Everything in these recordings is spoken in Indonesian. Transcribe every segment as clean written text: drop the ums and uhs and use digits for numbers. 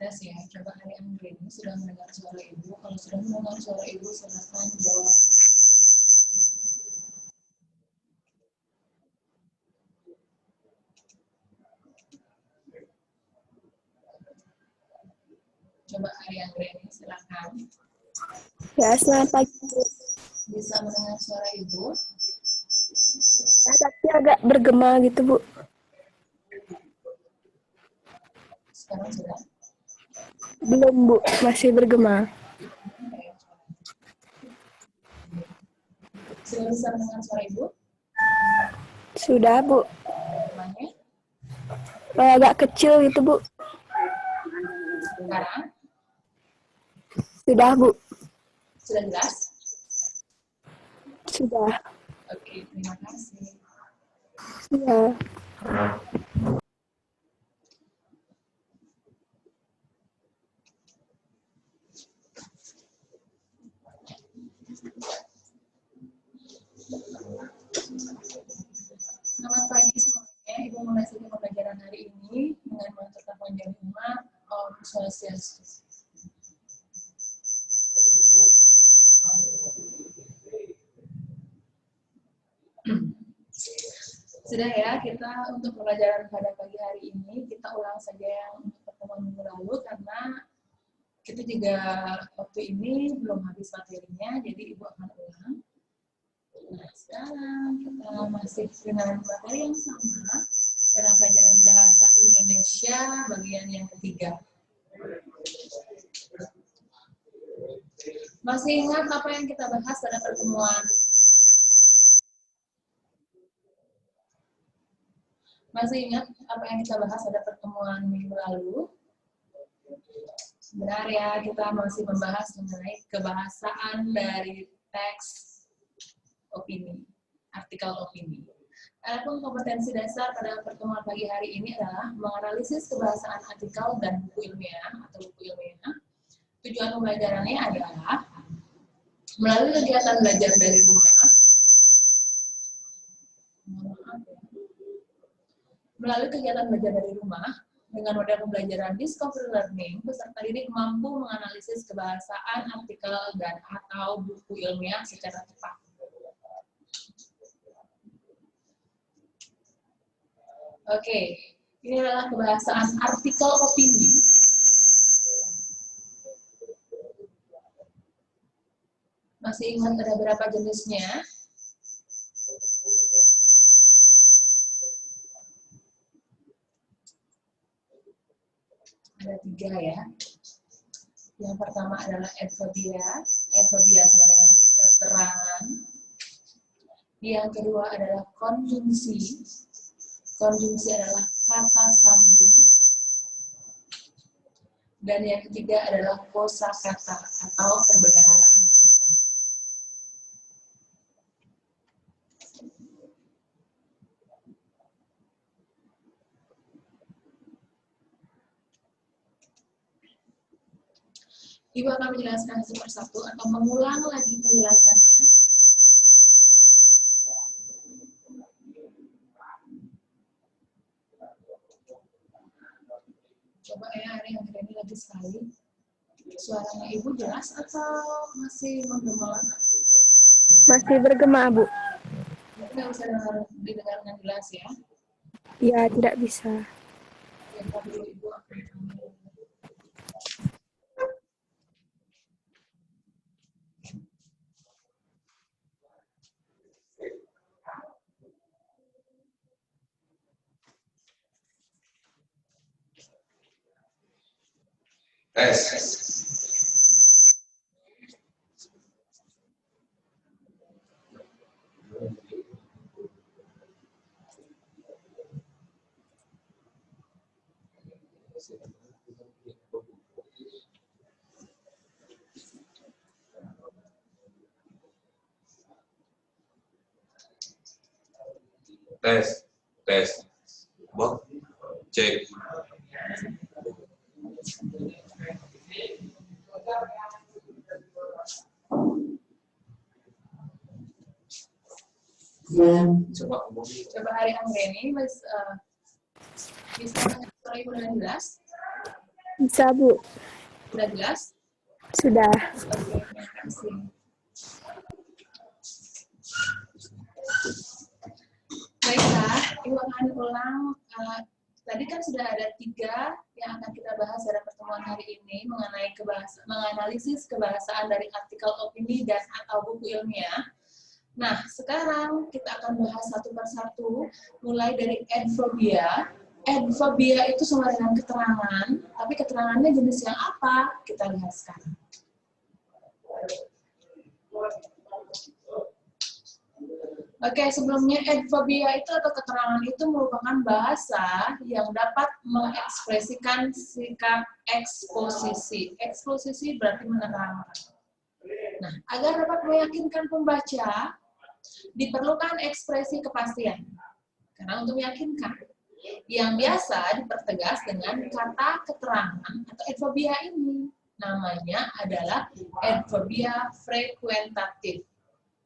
Tes ya, coba Ari Anggrini sudah mendengar suara Ibu. Kalau sudah mendengar suara Ibu, silakan jawab. Coba Ari Anggrini, silakan. Ya, selamat pagi. Bisa mendengar suara Ibu? Nah, tapi agak bergema gitu, Bu. Sekarang sudah? Belum, Bu. Masih bergema. Sudah bisa mendengar suara Ibu? Sudah, Bu. Namanya? Agak kecil gitu, Bu. Sekarang? Sudah, Bu. Sudah jelas? Sudah. Oke, terima kasih. Ya. Selamat pagi semuanya. Ibu memasuki pembelajaran hari ini dengan mengaturkan panjang rumah Om Swastiastu. Sudah ya, kita untuk pembelajaran pada pagi hari ini kita ulang saja yang untuk pertemuan minggu lalu karena kita juga waktu ini belum habis materinya, jadi Ibu akan ulang. Nah, sekarang kita masih dengan materi yang sama dalam pelajaran bahasa Indonesia bagian yang ketiga. Masih ingat apa yang kita bahas pada pertemuan? Masih ingat apa yang kita bahas pada pertemuan minggu lalu? Benar ya, kita masih membahas mengenai kebahasaan dari teks opini, artikel opini. Adapun kompetensi dasar pada pertemuan pagi hari ini adalah menganalisis kebahasaan artikel dan buku ilmiah atau buku ilmiah. Tujuan pembelajarannya adalah melalui kegiatan belajar dari rumah, dengan model pembelajaran discovery learning, peserta didik mampu menganalisis kebahasaan artikel dan atau buku ilmiah secara cepat. Oke, ini adalah kebahasaan artikel opini. Masih ingat ada berapa jenisnya? Ada 3 ya. Yang pertama adalah adverbia. Adverbia sama dengan keterangan. Yang kedua adalah konjungsi. Konjungsi adalah kata sambung. Dan yang ketiga adalah kosakata atau perbendaharaan kata. Ibu akan menjelaskan satu persatu atau mengulang lagi penjelasannya. Coba ya, hari yang ini lagi sekali. Suaranya Ibu jelas atau masih menggema? Masih bergema, Bu. Nggak bisa didengar dengan jelas ya? Ya, tidak bisa. Ya, dulu Ibu akan ambil. Tes. Tes. Bot. Cek. Coba Hari Anggreni, bisa suara Ibu dengan jelas? Bisa, Bu. Sudah jelas? Sudah. Oke, terima kasih. Baiklah, Ibu akan ulang. Tadi kan sudah ada 3 yang akan kita bahas pada pertemuan hari ini mengenai menganalisis kebahasaan dari artikel opini dan atau buku ilmiah. Nah, sekarang kita akan bahas satu persatu, mulai dari adverbia. Adverbia itu sama dengan keterangan, tapi keterangannya jenis yang apa? Kita lihat sekarang. Oke, sebelumnya adverbia itu atau keterangan itu merupakan bahasa yang dapat mengekspresikan sikap eksposisi. Eksposisi berarti menerangkan. Nah, agar dapat meyakinkan pembaca, diperlukan ekspresi kepastian. Karena untuk meyakinkan, yang biasa dipertegas dengan kata keterangan atau adverbia ini. Namanya adalah adverbia frekuentatif.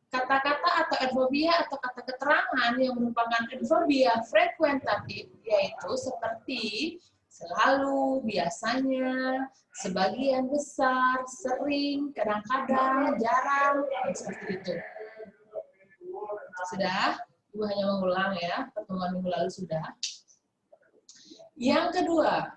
Kata-kata atau adverbia atau kata keterangan yang merupakan adverbia frekuentatif yaitu seperti selalu, biasanya, sebagian besar, sering, kadang-kadang, jarang, seperti itu. Sudah? Ibu hanya mengulang ya, pertemuan minggu lalu sudah. Yang kedua,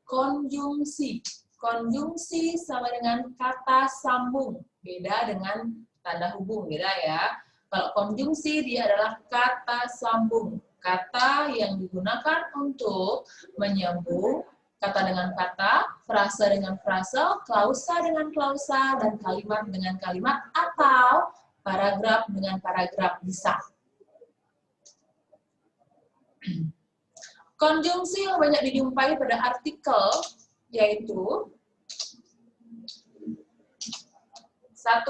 konjungsi. Konjungsi sama dengan kata sambung, beda dengan tanda hubung, beda ya. Kalau konjungsi dia adalah kata sambung, kata yang digunakan untuk menyambung kata dengan kata, frasa dengan frasa, klausa dengan klausa, dan kalimat dengan kalimat, atau paragraf dengan paragraf bisa. Konjungsi yang banyak dijumpai pada artikel yaitu 1.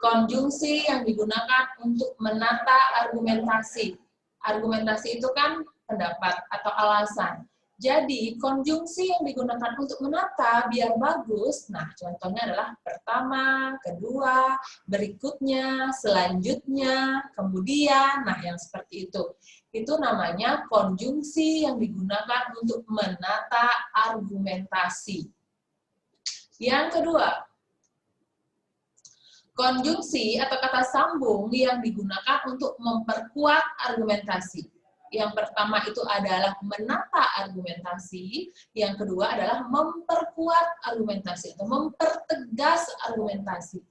Konjungsi yang digunakan untuk menata argumentasi. Argumentasi itu kan pendapat atau alasan. Jadi, konjungsi yang digunakan untuk menata biar bagus, nah contohnya adalah pertama, kedua, berikutnya, selanjutnya, kemudian, nah yang seperti itu. Itu namanya konjungsi yang digunakan untuk menata argumentasi. Yang kedua, konjungsi atau kata sambung yang digunakan untuk memperkuat argumentasi. Yang pertama itu adalah menata argumentasi, yang kedua adalah memperkuat argumentasi atau mempertegas argumentasi.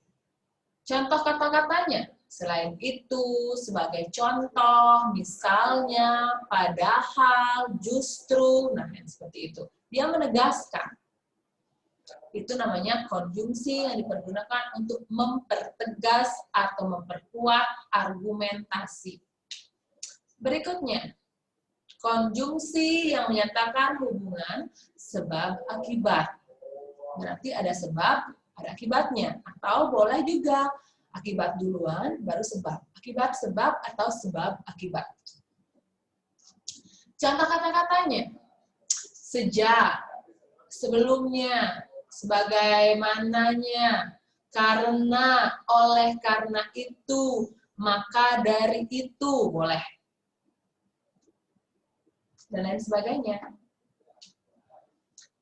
Contoh kata-katanya, selain itu, sebagai contoh, misalnya, padahal, justru, nah yang seperti itu. Dia menegaskan. Itu namanya konjungsi yang dipergunakan untuk mempertegas atau memperkuat argumentasi. Berikutnya, konjungsi yang menyatakan hubungan sebab akibat. Berarti ada sebab, ada akibatnya. Atau boleh juga akibat duluan, baru sebab. Akibat sebab atau sebab akibat. Contoh kata-katanya, sejak, sebelumnya, sebagaimananya, karena, oleh karena itu, maka dari itu, boleh. Dan lain sebagainya.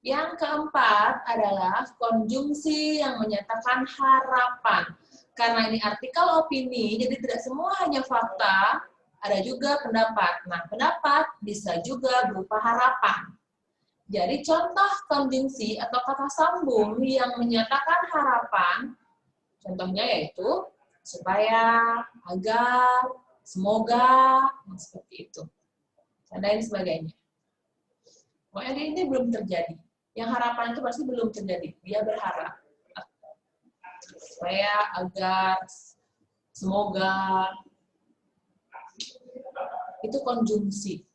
Yang keempat adalah konjungsi yang menyatakan harapan. Karena ini artikel opini, jadi tidak semua hanya fakta, ada juga pendapat. Nah, pendapat bisa juga berupa harapan. Jadi contoh konjungsi atau kata sambung yang menyatakan harapan, contohnya yaitu supaya, agar, semoga, seperti itu. Dan lain sebagainya. Pokoknya ini belum terjadi. Yang harapan itu pasti belum terjadi. Dia berharap. Supaya, agar, semoga. Itu konjungsi.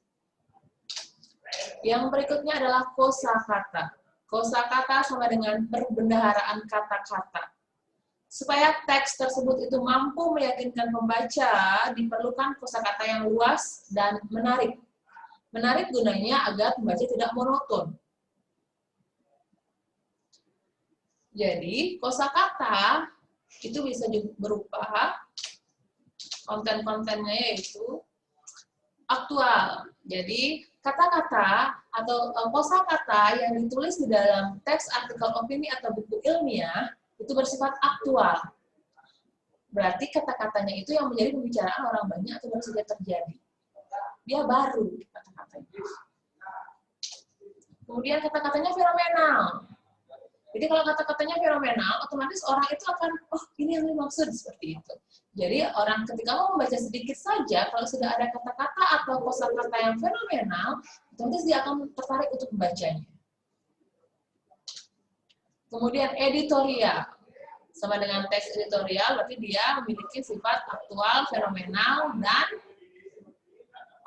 Yang berikutnya adalah kosakata. Kosakata sama dengan perbendaharaan kata-kata. Supaya teks tersebut itu mampu meyakinkan pembaca, diperlukan kosakata yang luas dan menarik. Menarik gunanya agar pembaca tidak monoton. Jadi, kosakata itu bisa juga berupa konten-kontennya yaitu aktual. Jadi, kata-kata atau kosakata yang ditulis di dalam teks artikel opini atau buku ilmiah itu bersifat aktual. Berarti kata-katanya itu yang menjadi pembicaraan orang banyak atau baru saja terjadi. Dia baru kata-katanya. Kemudian kata-katanya fenomenal. Jadi kalau kata-katanya fenomenal, otomatis orang itu akan, oh ini yang dimaksud, seperti itu. Jadi orang ketika mau membaca sedikit saja, kalau sudah ada kata-kata atau kosakata yang fenomenal, otomatis dia akan tertarik untuk membacanya. Kemudian editorial. Sama dengan teks editorial, berarti dia memiliki sifat aktual, fenomenal, dan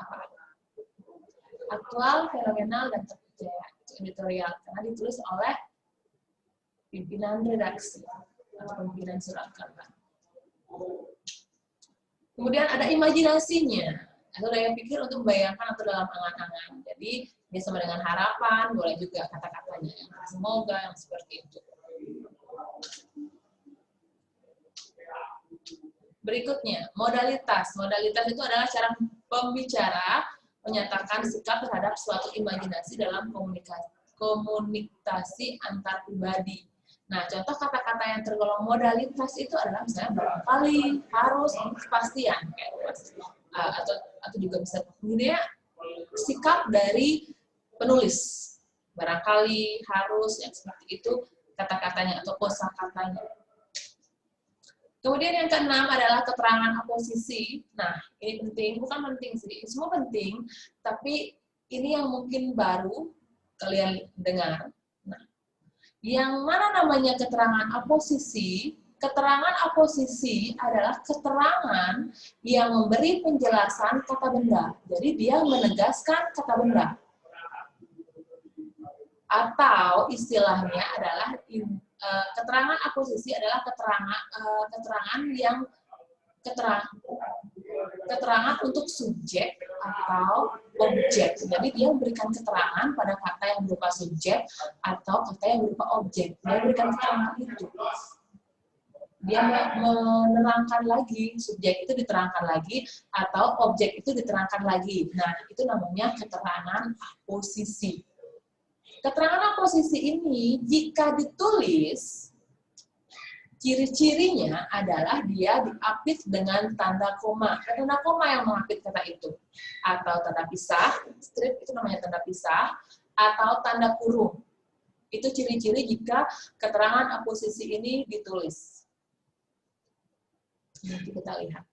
apa? Aktual, fenomenal, dan terpercaya. Editorial, karena ditulis oleh pimpinan redaksi atau pimpinan surat kabar. Kemudian ada imajinasinya, atau daya pikir untuk membayangkan atau dalam angan-angan. Jadi, dia sama dengan harapan, boleh juga kata-katanya yang semoga, yang seperti itu. Berikutnya, modalitas. Modalitas itu adalah cara pembicara menyatakan sikap terhadap suatu imajinasi dalam komunikasi antar pribadi. Nah, contoh kata-kata yang tergolong modalitas itu adalah misalnya barangkali, harus, kepastian, atau juga bisa kemudian sikap dari penulis. Barangkali, harus, yang seperti itu kata-katanya atau kosakatanya. Kemudian yang keenam adalah keterangan aposisi. Nah, ini penting, bukan penting sih, semua penting, tapi ini yang mungkin baru kalian dengar. Nah, yang mana namanya keterangan aposisi? Keterangan aposisi adalah keterangan yang memberi penjelasan kata benda. Jadi dia menegaskan kata benda. Atau istilahnya adalah keterangan aposisi adalah keterangan yang keterangan untuk subjek atau objek. Jadi dia memberikan keterangan pada kata yang berupa subjek atau kata yang berupa objek. Dia memberikan keterangan itu. Dia menerangkan lagi, subjek itu diterangkan lagi atau objek itu diterangkan lagi. Nah, itu namanya keterangan aposisi. Keterangan aposisi ini jika ditulis, ciri-cirinya adalah dia diapit dengan tanda koma. Tanda koma yang mengapit kata itu. Atau tanda pisah, strip itu namanya tanda pisah, atau tanda kurung. Itu ciri-ciri jika keterangan aposisi ini ditulis. Nanti kita lihat.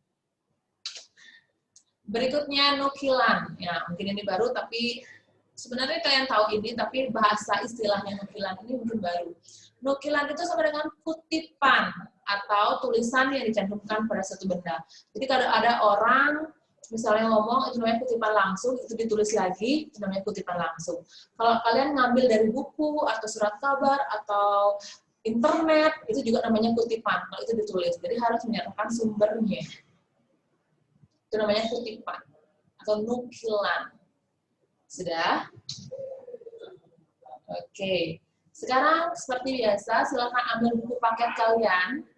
Berikutnya nukilan. Ya, mungkin ini baru tapi sebenarnya kalian tahu ini, tapi bahasa istilahnya nukilan ini mungkin baru. Nukilan itu sama dengan kutipan atau tulisan yang dicantumkan pada suatu benda. Jadi kalau ada orang misalnya ngomong, itu namanya kutipan langsung, itu ditulis lagi, itu namanya kutipan langsung. Kalau kalian ngambil dari buku atau surat kabar atau internet, itu juga namanya kutipan, kalau itu ditulis. Jadi harus menyatakan sumbernya. Itu namanya kutipan atau nukilan. Sudah? Oke. Sekarang seperti biasa, silakan ambil buku paket kalian.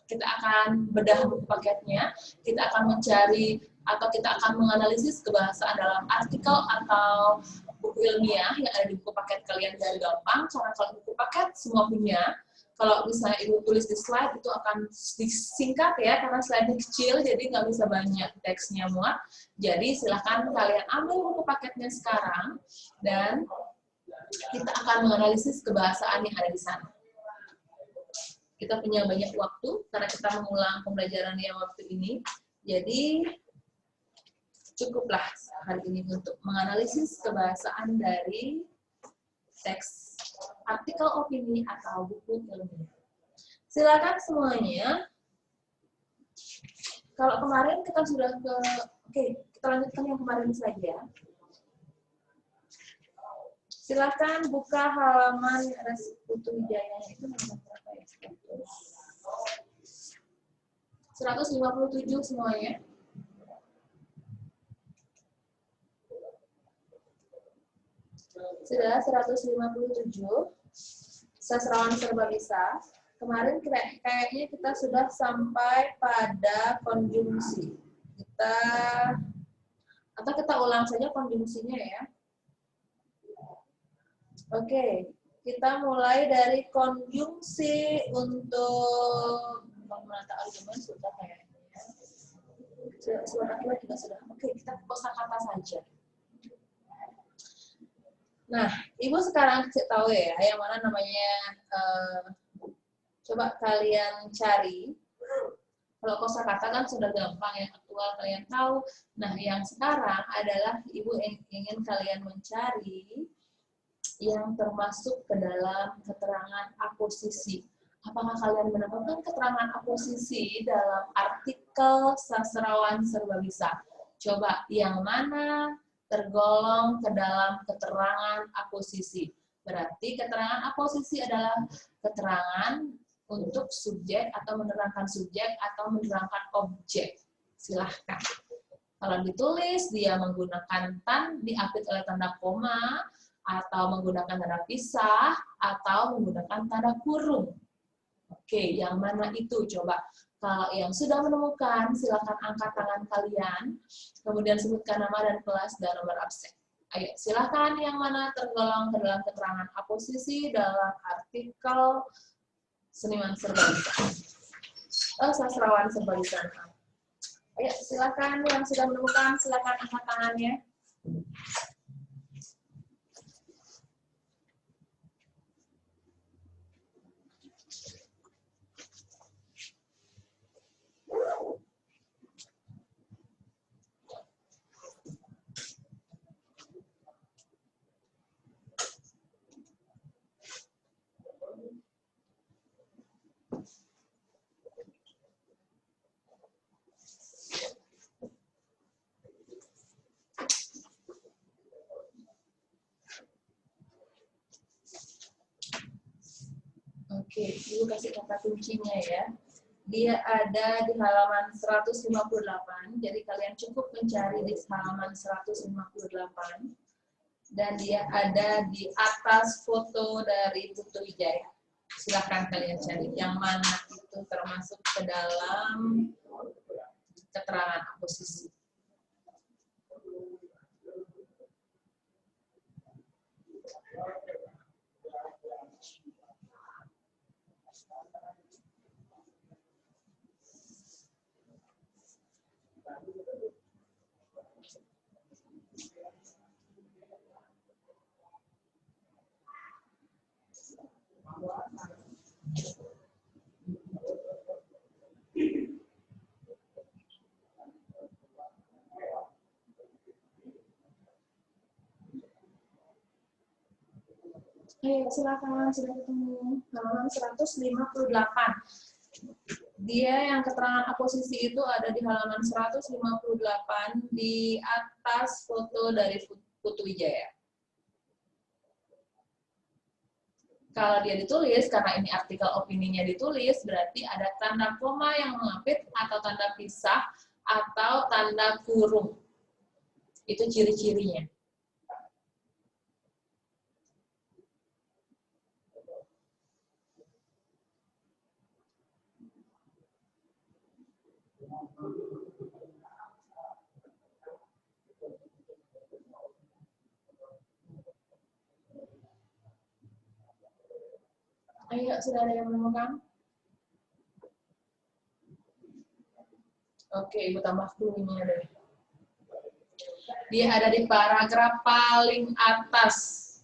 Kita akan bedah buku paketnya. Kita akan mencari atau kita akan menganalisis kebahasaan dalam artikel atau buku ilmiah yang ada di buku paket kalian biar gampang. Karena kalau buku paket semua punya. Kalau misalnya ibu tulis di slide itu akan disingkat ya, karena slide-nya kecil, jadi nggak bisa banyak teksnya muat. Jadi silahkan kalian ambil buku paketnya sekarang, dan kita akan menganalisis kebahasaan yang ada di sana. Kita punya banyak waktu, karena kita mengulang pembelajaran yang waktu ini. Jadi cukuplah hari ini untuk menganalisis kebahasaan dari teks artikel opini atau buku ilmiah. Silakan semuanya. Kalau kemarin kita sudah oke, kita lanjutkan yang kemarin saja. Silakan buka halaman Putu Wijaya itu nomor berapa ya? 157 semuanya. Sudah 157. Sastrawan serba bisa. Kemarin kayaknya kita sudah sampai pada konjungsi. Kita ulang saja konjungsinya ya. Oke, kita mulai dari konjungsi untuk menata argumen sudah kayaknya. Suara kita juga sudah. Oke, kita kosakata saja. Nah, Ibu sekarang kasih tahu ya, yang mana namanya, coba kalian cari. Kalau kosakata kan sudah gampang, yang aktual kalian tahu. Nah, yang sekarang adalah Ibu ingin kalian mencari yang termasuk ke dalam keterangan aposisi. Apakah kalian menemukan keterangan aposisi dalam artikel sastrawan serba bisa? Coba, yang mana tergolong ke dalam keterangan aposisi? Berarti keterangan aposisi adalah keterangan untuk subjek atau menerangkan subjek atau menerangkan objek. Silahkan. Kalau ditulis, dia menggunakan diapit oleh tanda koma, atau menggunakan tanda pisah, atau menggunakan tanda kurung. Oke, yang mana itu? Coba. Kalau yang sudah menemukan, silakan angkat tangan kalian, kemudian sebutkan nama dan kelas dan nomor absen. Ayo, silakan yang mana tergolong ke dalam keterangan aposisi dalam artikel seniman serba bisa. Sastrawan serba bisa. Ayo, silakan yang sudah menemukan, silakan angkat tangannya. Oke, Ibu kasih kata kuncinya ya. Dia ada di halaman 158, jadi kalian cukup mencari di halaman 158. Dan dia ada di atas foto dari Putu Wijaya. Silahkan kalian cari yang mana itu termasuk ke dalam keterangan aposisi. Ayo, silakan, sudah ketemu. Halaman 158. Dia yang keterangan aposisi itu ada di halaman 158 di atas foto dari Putu Wijaya. Kalau dia ditulis, karena ini artikel opininya ditulis, berarti ada tanda koma yang mengapit atau tanda pisah atau tanda kurung. Itu ciri-cirinya. Ayo, sudah ada yang menemukan? Oke, Ibu tambah clue-nya deh. Dia ada di paragraf paling atas.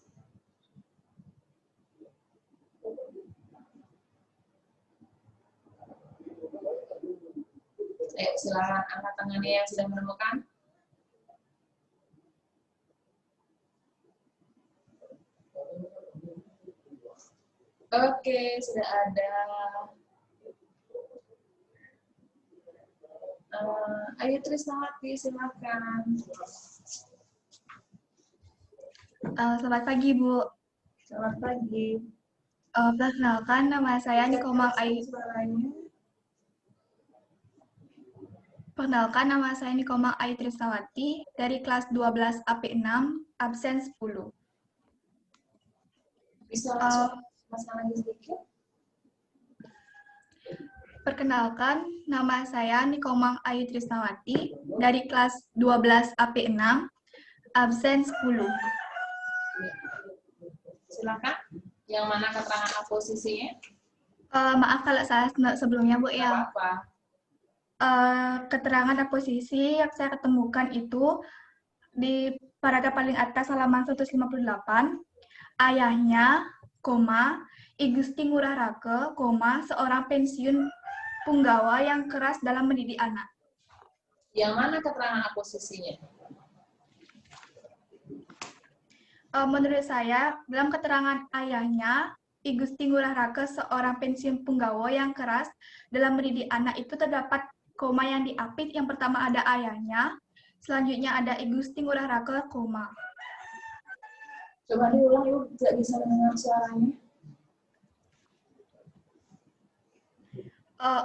Ayo, silakan angkat tangannya yang sudah menemukan. Oke, sudah ada. Ayo Trisnawati, silakan. Selamat pagi, Bu. Selamat pagi. Perkenalkan, nama saya Nikomang Ayu. Suaranya. Perkenalkan, nama saya Nikomang Ayu Trisnawati dari kelas 12 AP6, absen 10. Bisa Mas lagi sedikit? Perkenalkan, nama saya Nikomang Ayu Trisnawati dari kelas 12 AP6, absen 10. Silakan. Yang mana keterangan posisinya? Maaf kalau salah sebelumnya, Bu, Nggak ya. apa-apa. Keterangan posisi yang saya ketemukan itu di paragraf paling atas halaman 158, ayahnya, koma, I Gusti Ngurah Rake, koma, seorang pensiun punggawa yang keras dalam mendidik anak. Yang mana keterangan posisinya? Menurut saya, dalam keterangan ayahnya, I Gusti Ngurah Rake, seorang pensiun punggawa yang keras dalam mendidik anak itu terdapat koma yang diapit. Yang pertama ada ayahnya, selanjutnya ada I Gusti Ngurah Rake, koma. Coba diulang yuk, tidak bisa mendengar suaranya.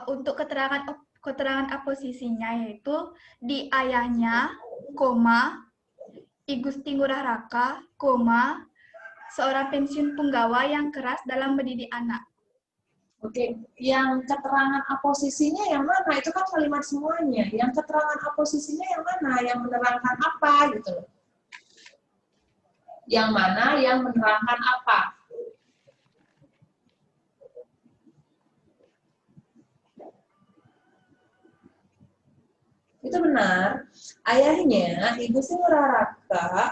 Untuk keterangan posisinya yaitu di ayahnya, koma, I Gusti Ngurah Raka, koma, seorang pensiun punggawa yang keras dalam mendidik anak. Oke, yang keterangan posisinya yang mana? Itu kan kalimat semuanya. Yang keterangan posisinya yang mana? Yang menerangkan apa gitu loh. Yang mana yang menerangkan apa? Itu benar. Ayahnya, Ibu Sri Ngurah Raka,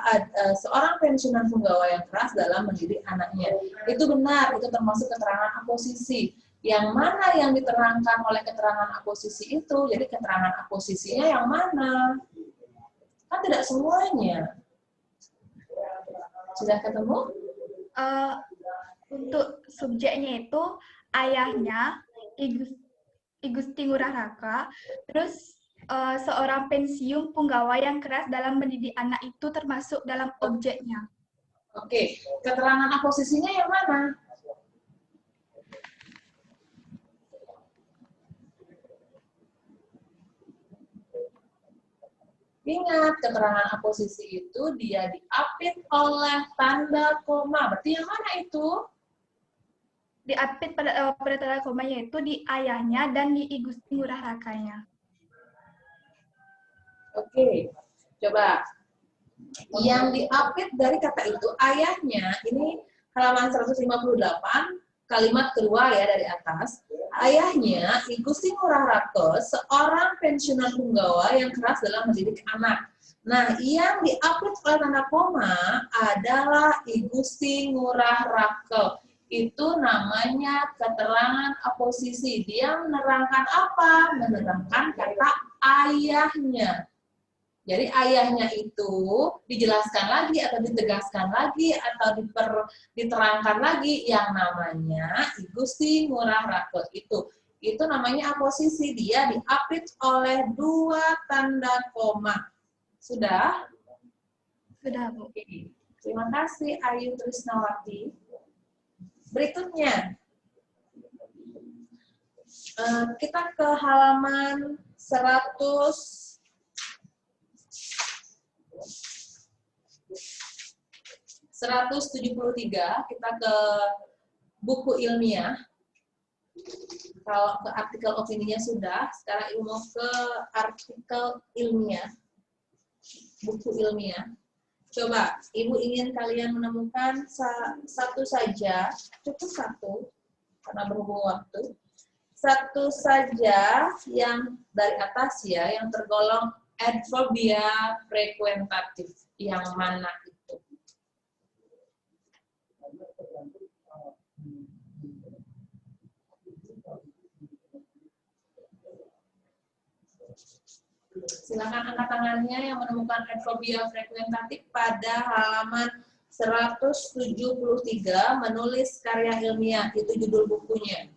seorang pensiunan punggawa yang keras dalam mendidik anaknya. Itu benar, itu termasuk keterangan aposisi. Yang mana yang diterangkan oleh keterangan aposisi itu, jadi keterangan aposisinya yang mana? Kan tidak semuanya. Sudah ketemu? Untuk subjeknya itu ayahnya, I Gusti Ngurah Raka, terus seorang pensiun punggawa yang keras dalam mendidik anak itu termasuk dalam objeknya. Oke, keterangan aposisinya yang mana? Ingat, keterangan aposisi itu dia diapit oleh tanda koma. Berarti yang mana itu? Diapit pada tanda komanya itu di ayahnya dan di I Gusti Ngurah Rakanya. Oke, coba. Yang diapit dari kata itu ayahnya, ini halaman 158, kalimat kedua ya dari atas. Ayahnya, I Gusti Ngurah Rake, seorang pensiunan punggawa yang keras dalam mendidik anak. Nah, yang diapit oleh tanda koma adalah I Gusti Ngurah Rake. Itu namanya keterangan aposisi. Dia menerangkan apa? Menerangkan kata ayahnya. Jadi ayahnya itu dijelaskan lagi atau ditegaskan lagi atau diterangkan lagi yang namanya I Gusti Ngurah Rake itu namanya aposisi, dia diapit oleh dua tanda koma. Sudah? Sudah, Bu. Oke. Terima kasih Ayu Trisnawati. Berikutnya kita ke halaman 173, kita ke buku ilmiah. Kalau ke artikel opininya sudah, sekarang Ibu mau ke artikel ilmiah, buku ilmiah. Coba, Ibu ingin kalian menemukan satu saja, cukup satu, karena berhubung waktu. Satu saja yang dari atas ya, yang tergolong adverbia frekuentatif. Yang mana itu? Silakan angkat tangannya yang menemukan adverbia frekuentatif pada halaman 173, menulis karya ilmiah, itu judul bukunya.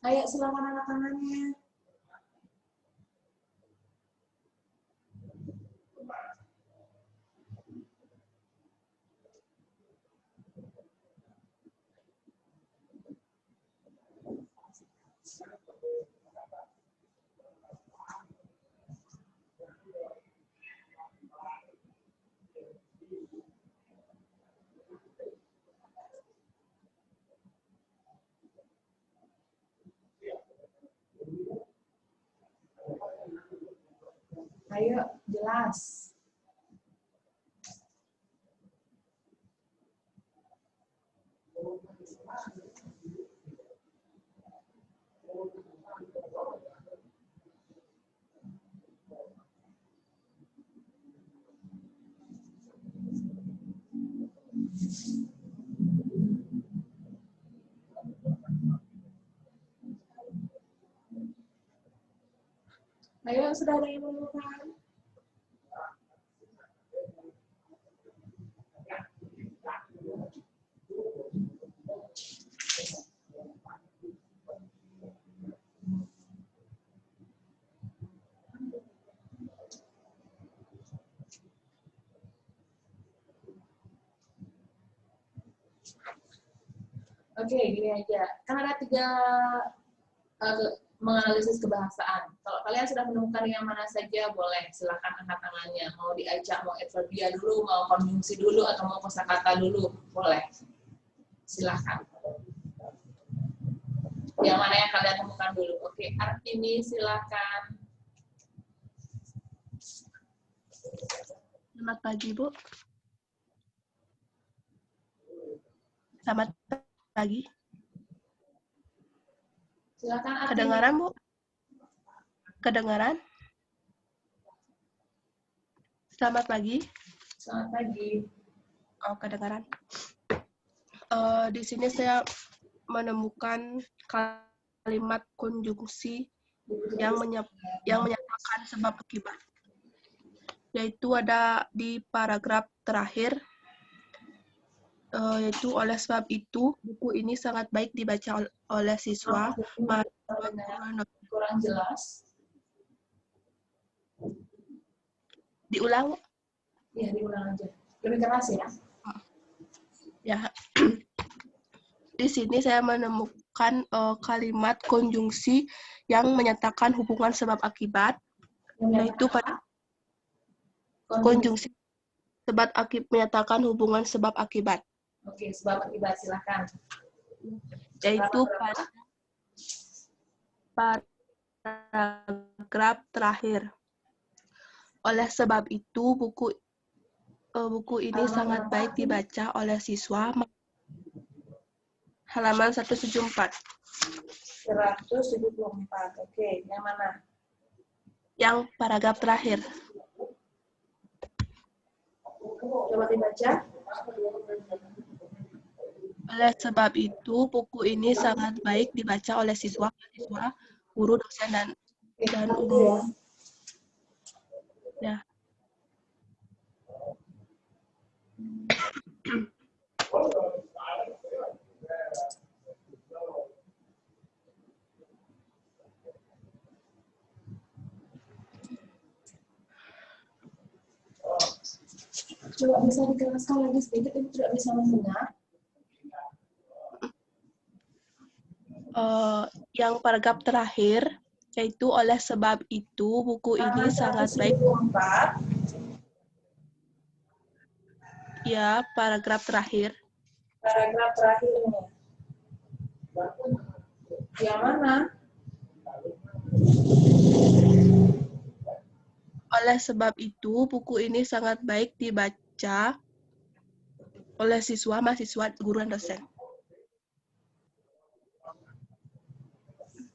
Ayo silakan angkat tangannya. Ayo, jelas. Ayo, sudah ada yang menemukan? Oke, gini aja. Kan ada 3 menganalisis kebahasaan. Kalau kalian sudah menemukan yang mana saja, boleh silakan angkat tangannya. Mau diajak, mau adverbia dulu, mau konjungsi dulu, atau mau kosakata dulu, boleh. Silakan. Yang mana yang kalian temukan dulu. Oke, Artini silakan. Selamat pagi, Bu. Selamat pagi. Silakan Artini. Kedengaran, Bu? Kedengaran? Selamat pagi. Selamat pagi. Oh, kedengaran. Di sini saya menemukan kalimat konjungsi yang menyatakan sebab akibat. Yaitu ada di paragraf terakhir, yaitu oleh sebab itu buku ini sangat baik dibaca oleh siswa. Kurang jelas. Diulang? Ya, diulang aja. Lebih keras ya. Ya. Di sini saya menemukan kalimat konjungsi yang menyatakan hubungan sebab akibat, yaitu pada konjungsi sebab menyatakan hubungan sebab akibat. Oke, sebab akibat silakan. Yaitu pada paragraf terakhir. Oleh sebab itu buku ini sangat baik dibaca oleh siswa. Halaman 174. 174. Oke, yang mana? Yang paragraf terakhir. Coba dibaca. Oleh sebab itu, buku ini sangat baik dibaca oleh siswa, guru, dosen, dan umum. Ya. Coba bisa dijelaskan lagi sedikit, ibu tidak bisa mendengar. Yang paragraf terakhir, yaitu oleh sebab itu buku ini sangat baik. 174. Ya, paragraf terakhir. Paragraf terakhir ini. Yang mana? Oleh sebab itu, buku ini sangat baik dibaca oleh siswa, mahasiswa, guru, dan dosen.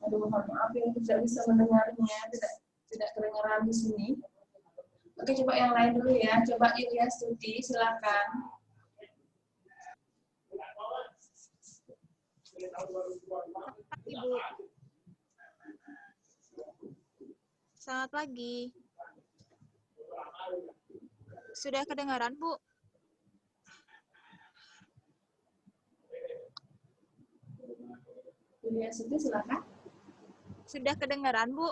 Aduh, mohon maaf yang tidak bisa mendengarnya, tidak kedengaran di sini. Oke, coba yang lain dulu ya. Coba Ilya Stuti, silakan. Ibu. Selamat pagi. Sudah kedengaran, Bu? Ilya Stuti, silakan. Sudah kedengaran, Bu?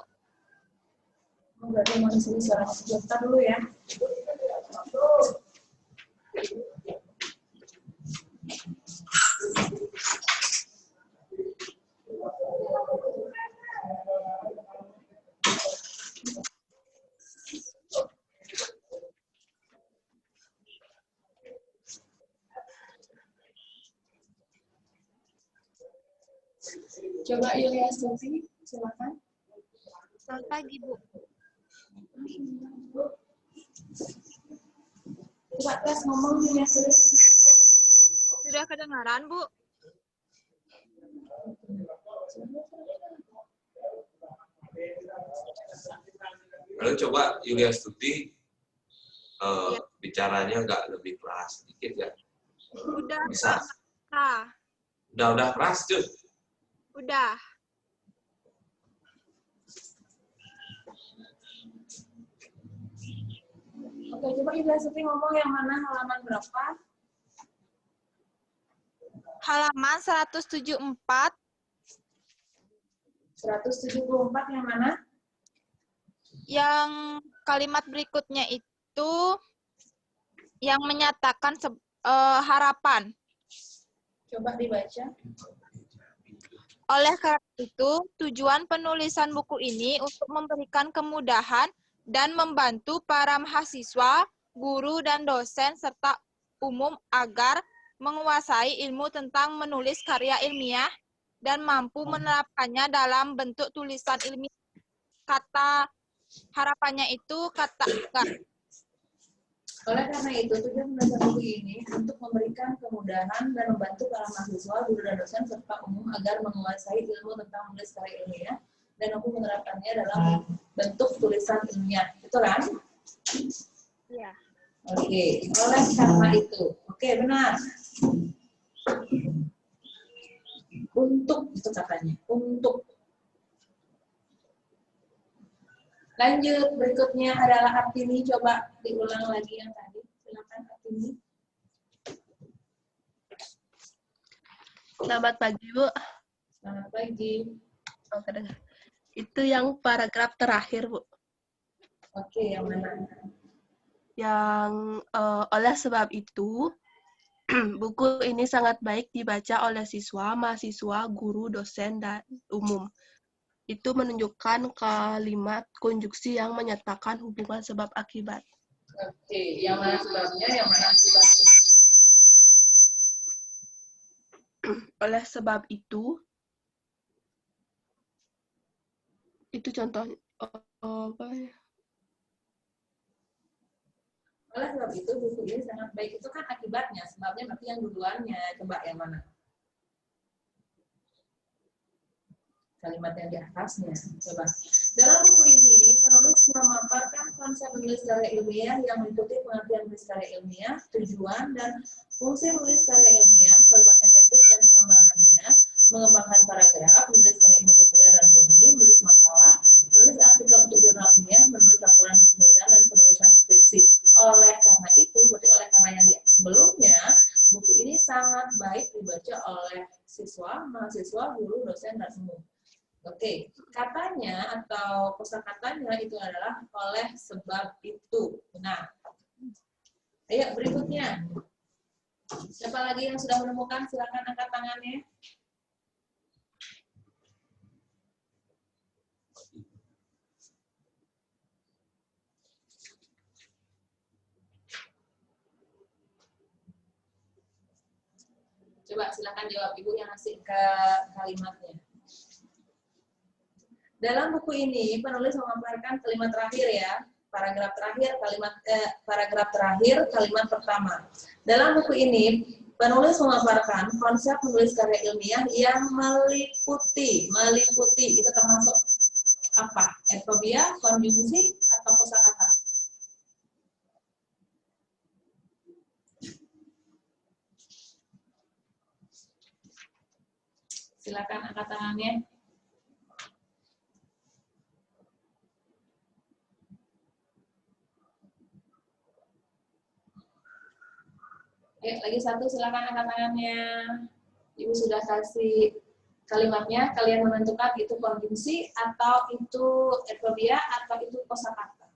Berarti mau disini suaranya sebentar dulu ya. Coba Yulia Stuti, silakan. Selamat pagi, Bu. Coba tes ngomong Yulia Stuti. Sudah kedengaran, Bu? Lalu coba Yulia Stuti Iya. bicaranya nggak lebih keras sedikit ya? Udah, Bisa. Pak. Ah, Udah keras, Cud. udah. Oke, coba Yulia Stuti ngomong yang mana halaman berapa? Halaman 174, 174 yang mana? yang kalimat berikutnya itu yang menyatakan harapan. Coba dibaca. Oleh karena itu, tujuan penulisan buku ini untuk memberikan kemudahan dan membantu para mahasiswa, guru, dan dosen, serta umum agar menguasai ilmu tentang menulis karya ilmiah dan mampu menerapkannya dalam bentuk tulisan ilmiah. Kata harapannya itu kata agar. Oleh karena itu, tujuan pembahasan buku ini untuk memberikan kemudahan dan membantu para mahasiswa, guru dan dosen serta umum agar menguasai ilmu tentang menulis karya ilmiah dan mampu menerapkannya dalam bentuk tulisan ilmiah. Itu kan? Iya. Oke, oleh karena itu. Oke, benar. Untuk itu katanya, untuk. Lanjut, berikutnya adalah Artini. Coba diulang lagi yang tadi. Silakan Artini. Selamat pagi, Bu. Selamat pagi. Oh, kedengar. Itu yang paragraf terakhir, Bu. Oke, yang mana? Yang oleh sebab itu, buku ini sangat baik dibaca oleh siswa, mahasiswa, guru, dosen, dan umum. Itu menunjukkan kalimat konjuksi yang menyatakan hubungan sebab akibat. Oke, yang mana sebabnya, yang mana akibatnya? Oleh sebab itu contohnya apa ya? Oleh sebab itu, buku ini sangat baik. Itu kan akibatnya, sebabnya berarti yang duluannya. Coba yang mana? Kalimat yang di atasnya. Coba. Dalam buku ini, penulis memaparkan konsep menulis karya ilmiah yang meliputi pengertian menulis karya ilmiah, tujuan, dan fungsi menulis karya ilmiah, kalimat efektif dan pengembangannya, mengembangkan paragraf, menulis karya ilmu populer dan murni, menulis makalah, menulis artikel untuk jurnal ilmiah, menulis laporan penelitian, dan penulisan skripsi. Oleh karena itu, berarti oleh karena yang di sebelumnya, buku ini sangat baik dibaca oleh siswa, mahasiswa, guru, dosen, dan umum. Oke, katanya atau kosakatanya itu adalah oleh sebab itu. Benar. Ayo berikutnya. Siapa lagi yang sudah menemukan? Silakan angkat tangannya. Coba silakan jawab, Ibu yang ngasih ke kalimatnya. Dalam buku ini penulis memaparkan kalimat terakhir ya, paragraf terakhir kalimat pertama. Dalam buku ini penulis memaparkan konsep menulis karya ilmiah yang meliputi itu termasuk apa? Etobia, konjungsi, atau kosakata? Silakan angkat tangannya. Lagi satu, silakan angkat tangannya. Ibu sudah kasih kalimatnya kalian menentukan itu konjungsi atau itu adverbia atau itu kosakata.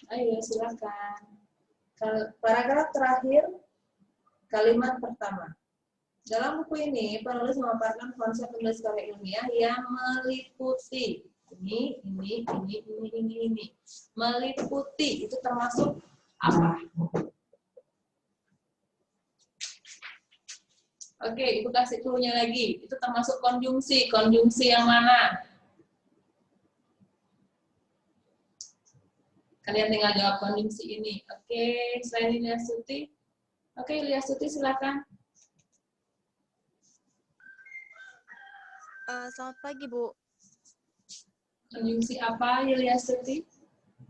Ayo silakan. Paragraf terakhir, kalimat pertama. Dalam buku ini, penulis memaparkan konsep penulis karya ilmiah yang meliputi ini. Meliputi itu termasuk apa? Oke, Ibu kasih clue-nya lagi. Itu termasuk konjungsi. Konjungsi yang mana? Kalian tinggal jawab konjungsi ini. Oke, selain Liastuti. Oke, Liastuti silakan. Selamat pagi, Bu. Konjungsi apa, Liastuti?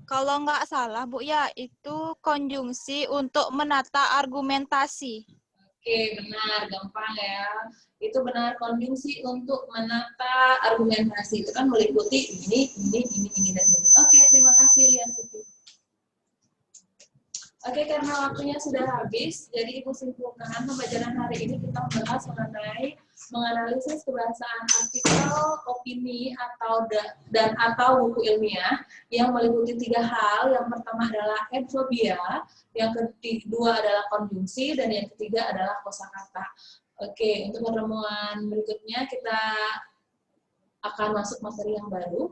Kalau nggak salah, Bu, ya itu konjungsi untuk menata argumentasi. Oke, benar, gampang ya. Itu benar, konjungsi untuk menata argumentasi. Itu kan meliputi ini, dan ini. Oke, terima kasih, Liastuti. Oke, karena waktunya sudah habis, jadi Ibu simpulkan pembelajaran hari ini kita membahas mengenai menganalisis kebahasaan artikel, opini, atau buku ilmiah yang meliputi 3 hal. Yang pertama adalah adverbia, yang kedua adalah konjungsi, dan yang ketiga adalah kosakata. Oke, untuk pertemuan berikutnya kita akan masuk materi yang baru.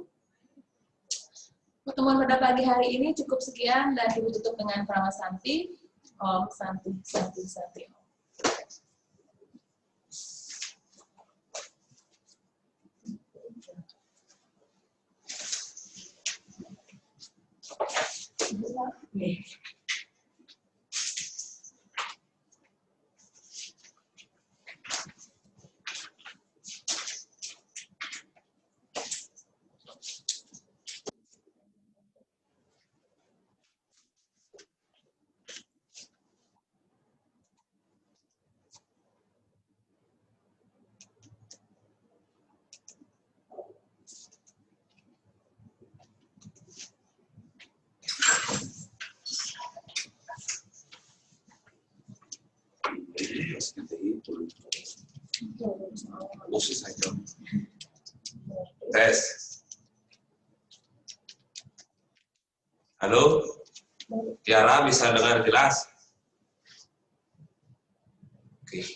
Pertemuan pada pagi hari ini cukup sekian dan Ibu tutup dengan pramasanti. Om Santi, Santi, Santi. Tes. Halo? Tiara bisa dengar jelas? Oke.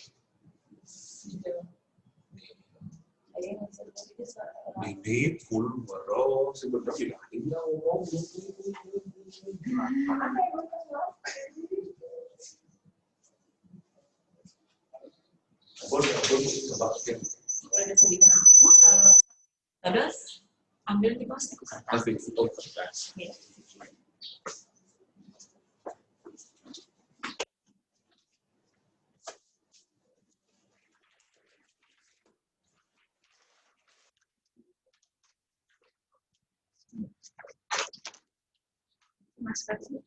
Ini full baru sebenarnya ini ngomong. Boleh coba. Terus ambil di pos itu kertas. Mas Fatih.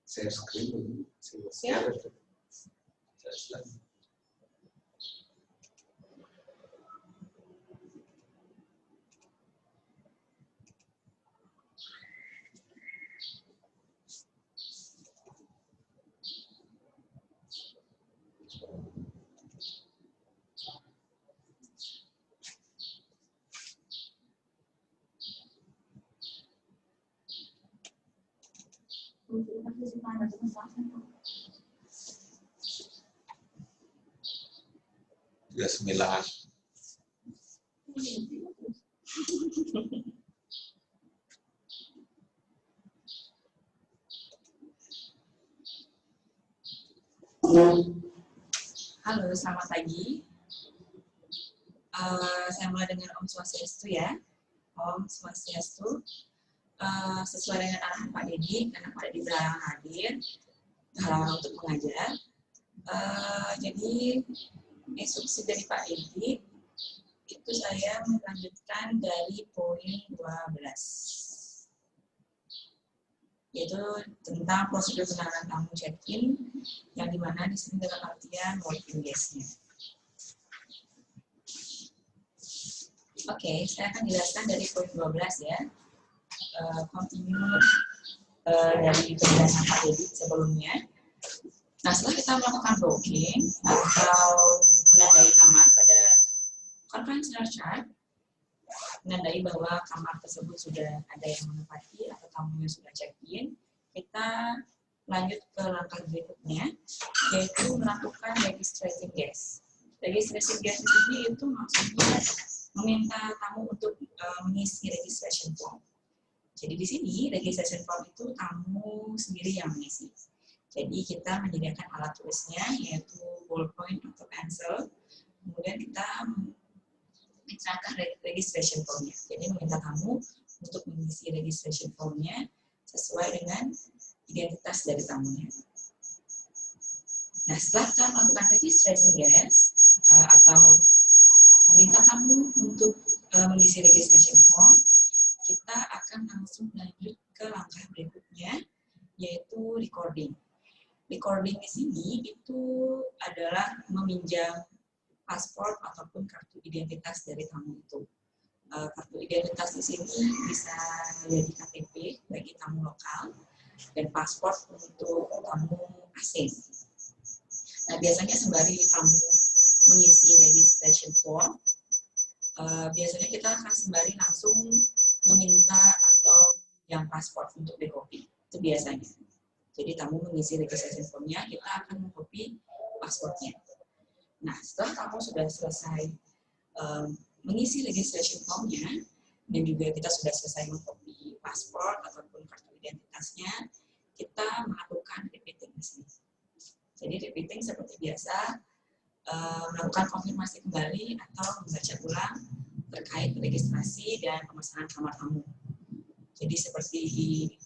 Share screen. Ya 9. Halo, selamat pagi. Saya mulai dengan Om Swastiastu ya. Om Swastiastu. Sesuai dengan arahan Pak Dedi, karena Pak Dedi sudah hadir untuk mengajar. Jadi instruksi dari Pak Dedi saya melanjutkan dari poin 12. Yaitu tentang prosedur penanganan tamu check-in, yang dimana di sini dalam artian boarding guest-nya. Oke, saya akan jelaskan dari poin 12 ya. Continue dari penjelasan Pak Dedi sebelumnya. Nah, setelah kita melakukan booking atau menandai kamar pada conference chart, menandai bahwa kamar tersebut sudah ada yang menempati atau tamunya sudah check-in, kita lanjut ke langkah berikutnya, yaitu melakukan registration guest. Registration guest di sini itu maksudnya meminta tamu untuk mengisi registration form. Jadi di sini registration form itu tamu sendiri yang mengisi. Jadi kita menyediakan alat tulisnya yaitu ballpoint atau pensil. Kemudian kita mencangkah registration formnya. Jadi meminta tamu untuk mengisi registration formnya sesuai dengan identitas dari tamunya. Nah, setelah kita melakukan registration guest atau meminta tamu untuk mengisi registration form, kita akan langsung lanjut ke langkah berikutnya, yaitu recording. Recording di sini itu adalah meminjam paspor ataupun kartu identitas dari tamu itu. Kartu identitas di sini bisa jadi KTP bagi tamu lokal dan paspor untuk tamu asing. Nah, biasanya sembari tamu mengisi registration form, biasanya kita akan sembari langsung meminta atau yang paspor untuk dikopi. Itu biasanya. Jadi tamu mengisi registration formnya, kita akan mengkopi paspornya. Nah, setelah tamu sudah selesai mengisi registration formnya, dan juga kita sudah selesai mengkopi paspor ataupun kartu identitasnya, kita melakukan repeating di sini. Jadi repeating seperti biasa, melakukan konfirmasi kembali atau membaca ulang terkait registrasi dan pemesanan kamar tamu. Jadi seperti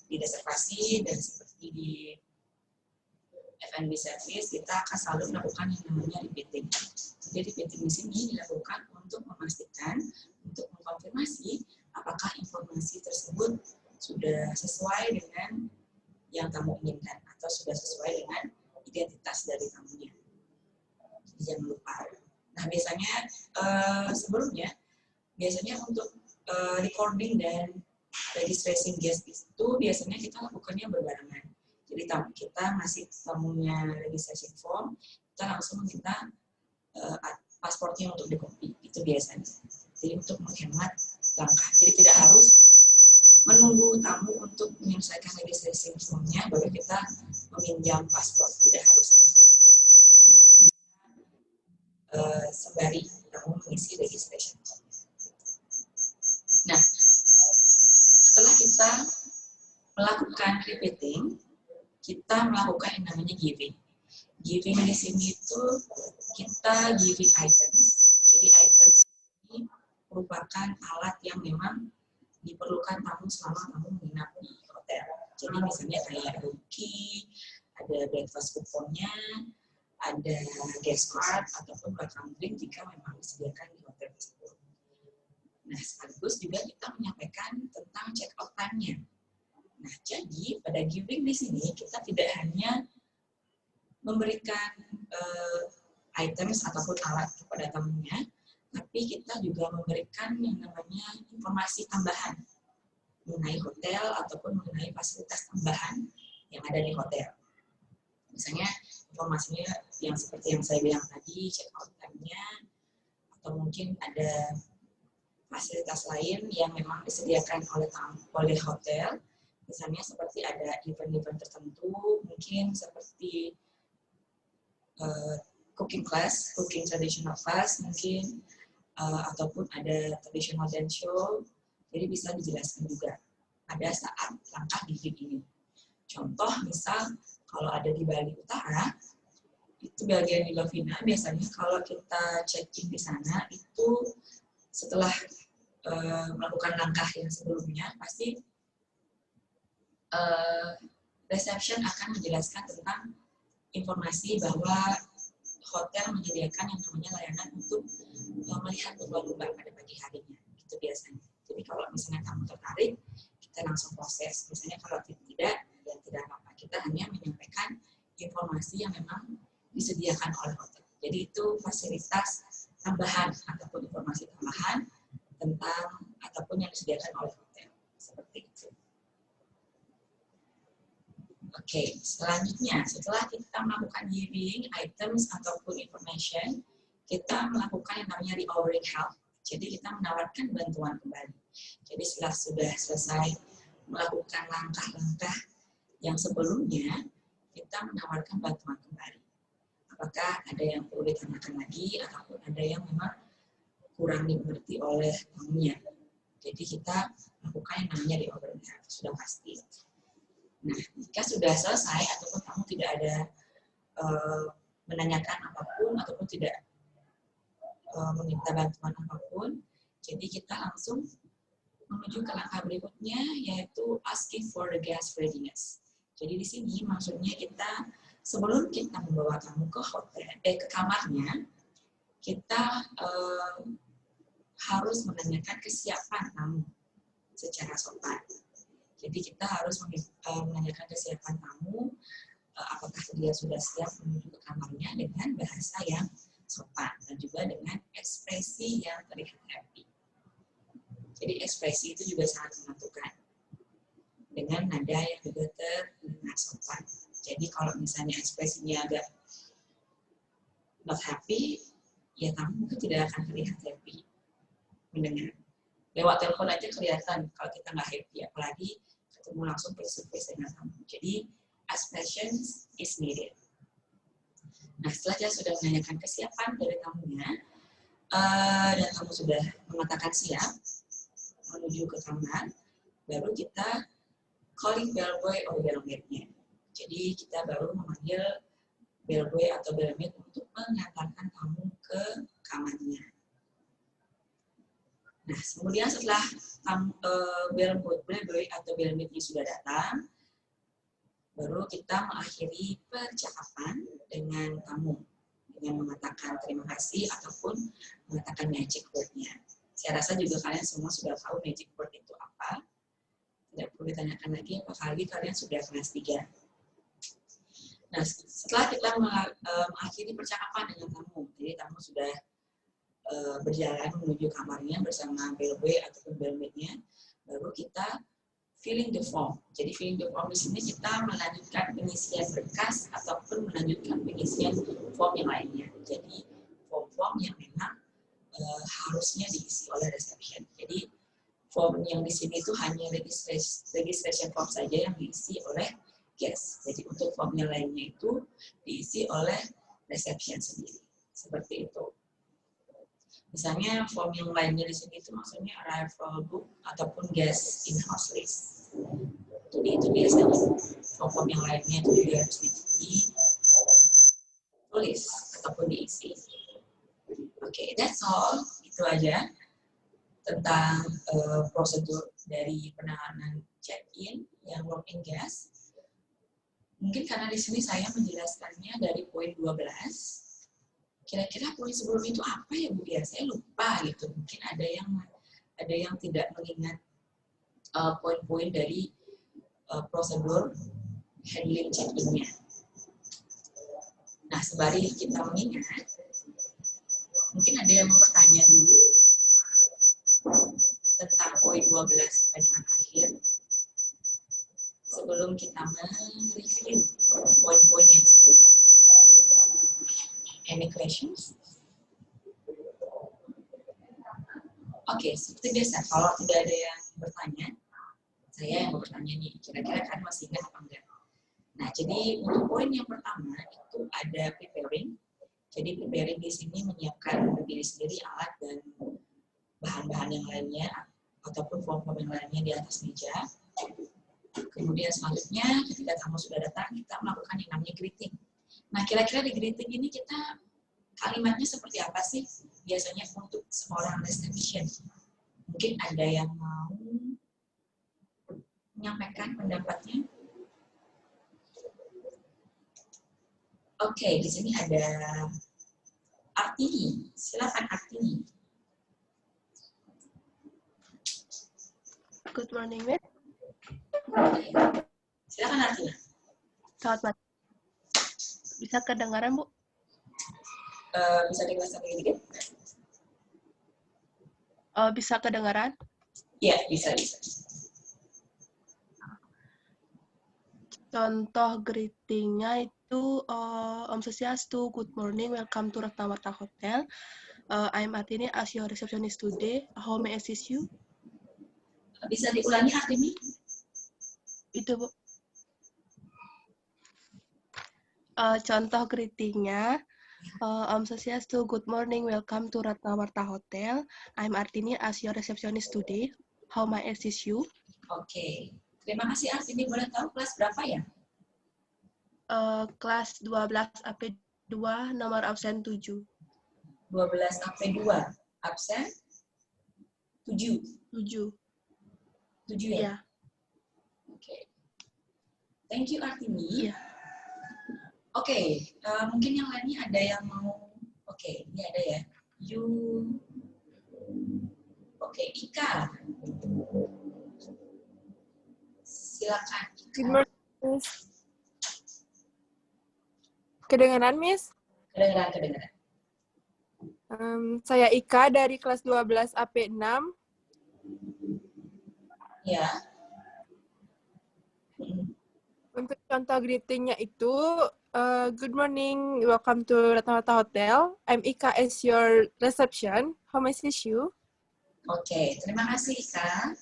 di reservasi dan seperti di F&B service, kita akan selalu melakukan yang namanya repeating. Jadi repeating di sini dilakukan untuk memastikan, untuk mengkonfirmasi apakah informasi tersebut sudah sesuai dengan yang tamu inginkan atau sudah sesuai dengan identitas dari tamunya. Jadi jangan lupa. Nah, biasanya sebelumnya, biasanya untuk recording dan registration guest itu biasanya kita lakukannya berbarengan. Jadi kita ngasih tamunya registration form, kita langsung meminta paspornya untuk dikopi. Itu biasanya. Jadi untuk menghemat langkah. Jadi tidak harus menunggu tamu untuk menyelesaikan registration formnya, baru kita meminjam paspor. Tidak harus seperti itu. Sembari tamu mengisi registration form. Nah, setelah kita melakukan repeating, kita melakukan yang namanya giving. Giving di sini itu kita giving items. Jadi items ini merupakan alat yang memang diperlukan tamu selama tamu menginap di hotel. Jadi misalnya kayak rookie, ada breakfast couponnya, ada guest card, ataupun welcome drink jika memang disediakan di hotel tersebut. Nah, sekaligus juga kita menyampaikan tentang check-out time-nya. Nah, jadi pada giving di sini kita tidak hanya memberikan items ataupun alat kepada tamunya, tapi kita juga memberikan yang namanya informasi tambahan mengenai hotel ataupun mengenai fasilitas tambahan yang ada di hotel. Misalnya informasinya yang seperti yang saya bilang tadi, check-out time-nya, atau mungkin ada fasilitas lain yang memang disediakan oleh hotel, misalnya seperti ada event-event tertentu, mungkin seperti cooking class, cooking traditional class mungkin, ataupun ada traditional dance show, jadi bisa dijelaskan juga pada saat langkah giving ini. Contoh misal kalau ada di Bali Utara, itu bagian di Lovina, biasanya kalau kita check-in di sana itu setelah melakukan langkah yang sebelumnya, pasti reception akan menjelaskan tentang informasi bahwa hotel menyediakan yang namanya layanan untuk melihat lumba-lumba pada pagi yang disediakan oleh hotel. Seperti itu. Oke, selanjutnya setelah kita melakukan giving items ataupun information, kita melakukan yang namanya reordering help. Jadi kita menawarkan bantuan kembali. Jadi setelah sudah selesai melakukan langkah-langkah yang sebelumnya, kita menawarkan bantuan kembali. Apakah ada yang perlu ditanyakan lagi ataupun ada yang memang kurang dimengerti oleh tamunya. Jadi kita lakukan yang namanya reordering help, sudah pasti. Nah, jika sudah selesai ataupun kamu tidak ada menanyakan apapun ataupun tidak meminta bantuan apapun, jadi kita langsung menuju ke langkah berikutnya, yaitu asking for the guest readiness. Jadi di sini maksudnya kita sebelum kita membawa tamu ke hotel, ke kamarnya, kita harus menanyakan kesiapan tamu secara sopan. Jadi kita harus menanyakan kesiapan tamu, apakah dia sudah siap menuju ke kamarnya dengan bahasa yang sopan dan juga dengan ekspresi yang terlihat happy. Jadi ekspresi itu juga sangat menentukan dengan nada yang juga terdengar sopan. Jadi kalau misalnya ekspresinya agak not happy, ya tamu mungkin tidak akan terlihat happy mendengar. Lewat telepon aja kelihatan kalau kita nggak happy, apalagi ketemu langsung face to face dengan tamu. Jadi expression is needed. Nah, setelah dia sudah menanyakan kesiapan dari tamunya, dan tamu sudah mengatakan siap menuju ke kamar, baru kita calling bellboy or bellmaid-nya. Jadi kita baru memanggil bellboy atau bellmaid untuk mengantarkan tamu ke kamarnya. Nah, kemudian setelah bellboy atau bellmaid-nya sudah datang, baru kita mengakhiri percakapan dengan tamu dengan mengatakan terima kasih ataupun mengatakan magic word-nya. Saya rasa juga kalian semua sudah tahu magic word itu apa. Tidak perlu ditanyakan lagi, apalagi kalian sudah kelas 3. Nah, setelah kita mengakhiri percakapan dengan tamu, jadi tamu sudah berjalan menuju kamarnya bersama bellboy ataupun bellmaid-nya, baru kita filling the form. Jadi filling the form di sini kita melanjutkan pengisian berkas ataupun melanjutkan pengisian form yang lainnya. Jadi form-form yang memang harusnya diisi oleh reception. Jadi form yang di sini itu hanya registration form saja yang diisi oleh guest. Jadi untuk form yang lainnya itu diisi oleh reception sendiri. Seperti itu. Misalnya form yang lainnya di sini itu maksudnya arrival book ataupun guest in-house list. Jadi itu biasanya form yang lainnya itu juga harus ditulis ataupun diisi. Oke, that's all. Itu aja tentang prosedur dari penanganan check-in yang walk-in guest. Mungkin karena di sini saya menjelaskannya dari poin 12. Kira-kira poin sebelum itu apa ya Bu? Ya saya lupa gitu. Mungkin ada yang tidak mengingat poin-poin dari prosedur handling check-in-nya. Nah, sembari kita mengingat, mungkin ada yang mau bertanya dulu tentang poin 12 dengan akhir sebelum kita mereview poin-poin yang sebelumnya. Any questions? Oke, seperti biasa, kalau tidak ada yang bertanya, saya yang mau bertanya nih, kira-kira kan masih ingat apa enggak? Nah, jadi untuk poin yang pertama itu ada preparing. Jadi preparing di sini menyiapkan diri sendiri alat dan bahan-bahan yang lainnya ataupun form-form yang lainnya di atas meja. Kemudian selanjutnya ketika tamu sudah datang, kita melakukan yang namanya greeting. Nah, kira-kira di greeting ini kita kalimatnya seperti apa sih biasanya untuk seorang reception? Mungkin ada yang mau menyampaikan pendapatnya? Oke, di sini ada Artini. Silakan Artini. Good morning, Miss. Silakan Artina. Selamat pagi. Bisa kedengaran, Bu? Bisa dijelaskan sedikit? Bisa kedengaran? Iya, bisa. Contoh greetingnya itu Om Swastiastu, good morning, welcome to Ratnamarta Hotel. I'm Artini as your receptionist today. How may I assist you? Bisa diulangi Artini? Itu, Bu. Contoh greetingnya, Om Swastiastu, good morning, welcome to Ratnamarta Hotel. I'm Artini as your receptionist today. How may I assist you? Oke. Terima kasih Artini. Boleh tahu kelas berapa ya? Kelas 12 AP2, nomor absen 7. 12 AP2, absen 7. 7. 7 ya? Ya. Oke. Thank you Artini. Iya. Oke, mungkin yang lainnya ada yang mau. Oke, ini ada ya. Oke, Ika. Silakan. Good morning, Miss. Kedengaran, Miss? Kedengaran. Saya Ika dari kelas 12 AP6. Ya. Untuk contoh greetingnya itu, good morning, welcome to Ratnamarta Hotel. I'm Ika as your reception. How may I assist you? Oke, terima kasih Ika.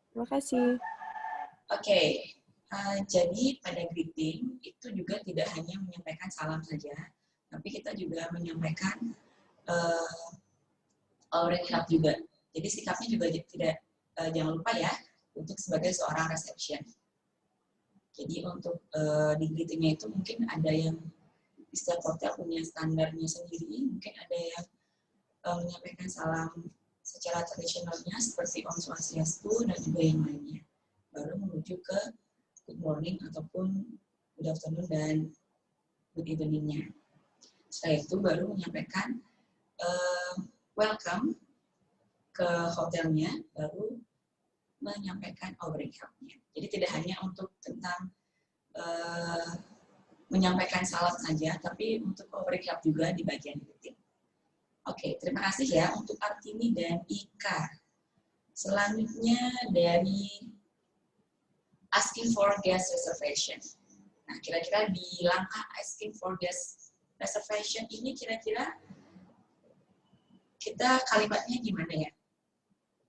Terima kasih. Oke, jadi pada greeting itu juga tidak hanya menyampaikan salam saja, tapi kita juga menyampaikan already help juga. Jadi sikapnya juga tidak jangan lupa ya untuk sebagai seorang reception. Jadi untuk di greetingnya itu mungkin ada yang di setiap hotel punya standarnya sendiri, mungkin ada yang menyampaikan salam secara tradisionalnya seperti Om Swastiastu dan juga yang lainnya. Baru menuju ke good morning ataupun good afternoon dan good evening-nya. Setelah itu baru menyampaikan welcome ke hotelnya, baru menyampaikan offering help-nya. Jadi tidak hanya untuk tentang menyampaikan salam saja, tapi untuk offering help juga di bagian greeting. Oke, terima kasih ya untuk Artini dan Ika. Selanjutnya dari asking for guest reservation. Nah, kira-kira di langkah asking for guest reservation ini kira-kira kita kalimatnya gimana ya?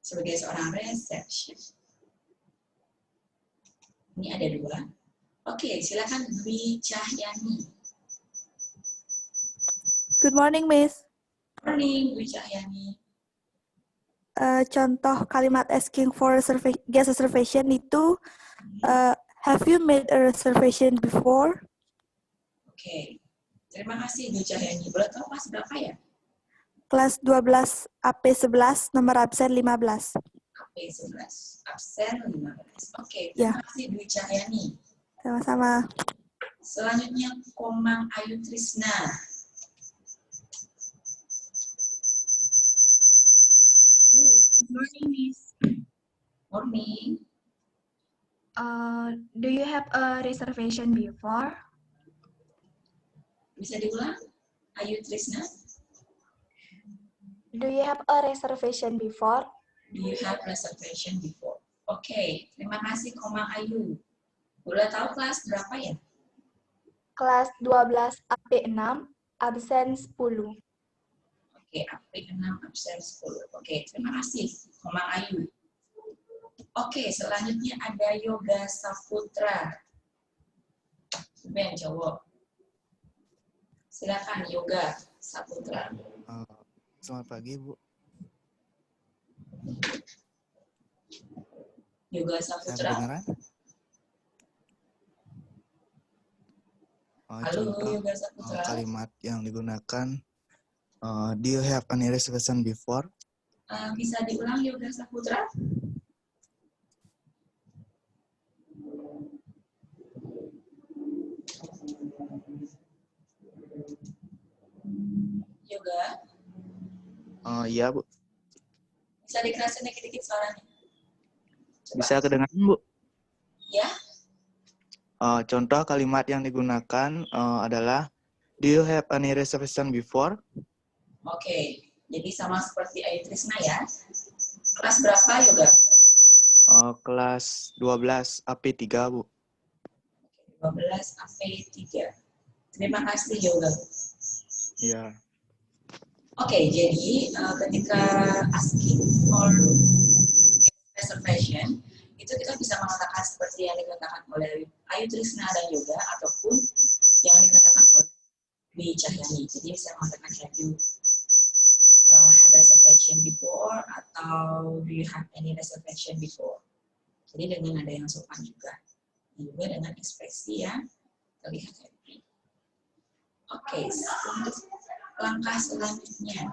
Sebagai seorang reception. Ini ada 2. Oke, silakan Dwi Cahyani. Good morning, Miss. Morning, Dwi Cahyani. Contoh kalimat asking for guest reservation itu, have you made a reservation before? Oke, terima kasih Dwi Cahyani. Boleh tahu kelas berapa ya? Kelas 12 AP11, nomor absen 15. AP11, absen 15. Oke, Ya. terima kasih Dwi Cahyani. Sama-sama. Selanjutnya Komang Ayu Trisna. Good morning, Miss. Morning. Do you have a reservation before? Bisa diulang? Ayu Trisna. Do you have a reservation before? Do you have reservation before? Oke, terima kasih Komang Ayu. Boleh tahu kelas berapa ya? Kelas 12 AP6, absen 10. Oke, AP6 absen 10. Oke, terima kasih Komang Ayu. Oke, selanjutnya ada Yoga Saputra. Ben cowok. Silakan Yoga Saputra. Selamat pagi, Bu. Yoga Saya Saputra. kedengaran? Halo Contoh Yoga Saputra. kalimat yang digunakan, do you have any reservation before? Bisa diulang Yoga Saputra? Yoga, Iya, Bu. bisa dikerasin dikit-dikit suaranya? Coba. Bisa kedengaran, Bu? Ya, Contoh kalimat yang digunakan adalah, do you have any reservation before? oke. Jadi sama seperti Ayu Trisna ya. Kelas berapa, Yoga? Kelas 12 AP3, Bu. 12 AP3. Terima kasih, Yoga. Iya. Oke, jadi ketika asking for reservation, itu kita bisa mengatakan seperti yang dikatakan oleh Ayu Trisna dan Yoga, ataupun yang dikatakan oleh Dwi Cahyani. Jadi bisa mengatakan have you have reservation before, atau do you have any reservation before. Jadi dengan ada yang sopan juga. Dan juga dengan ekspresi yang terlihat happy. Oke, untuk langkah selanjutnya.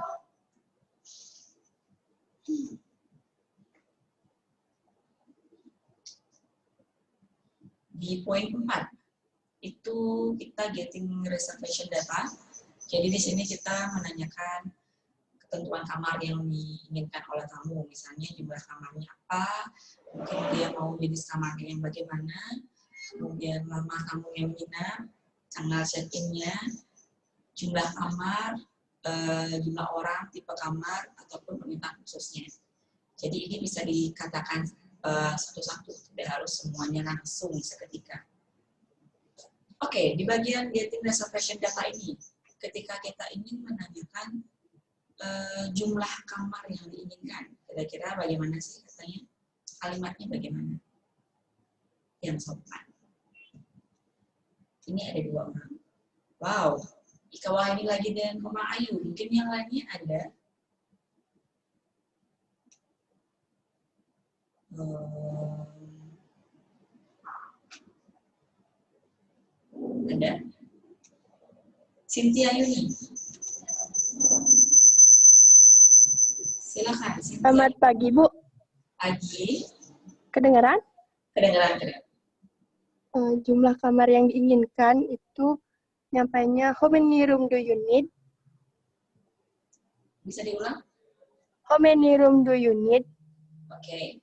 Di poin 4, itu kita getting reservation data. Jadi di sini kita menanyakan ketentuan kamar yang diinginkan oleh tamu. Misalnya jumlah kamarnya apa, mungkin dia mau jenis kamarnya yang bagaimana, kemudian lama tamu yang menginap, tanggal check-in-nya, jumlah kamar, jumlah orang, tipe kamar, ataupun permintaan khususnya. Jadi ini bisa dikatakan satu-satu, tidak harus semuanya langsung seketika. Oke, di bagian getting reservation data ini, ketika kita ingin menanyakan jumlah kamar yang diinginkan, kira-kira bagaimana sih katanya? Kalimatnya bagaimana? Yang sopan. Ini ada 2 orang. Wow, Ika Wahani lagi dan Koma Ayu. Mungkin yang lainnya ada. Ada. Cynthia Yuni. Silakan. Cynthia. Selamat pagi, Bu. Pagi. Kedengaran? Kedengaran. Jumlah kamar yang diinginkan itu nyampainya how many room do you need? Bisa diulang? How many room do you need? Oke.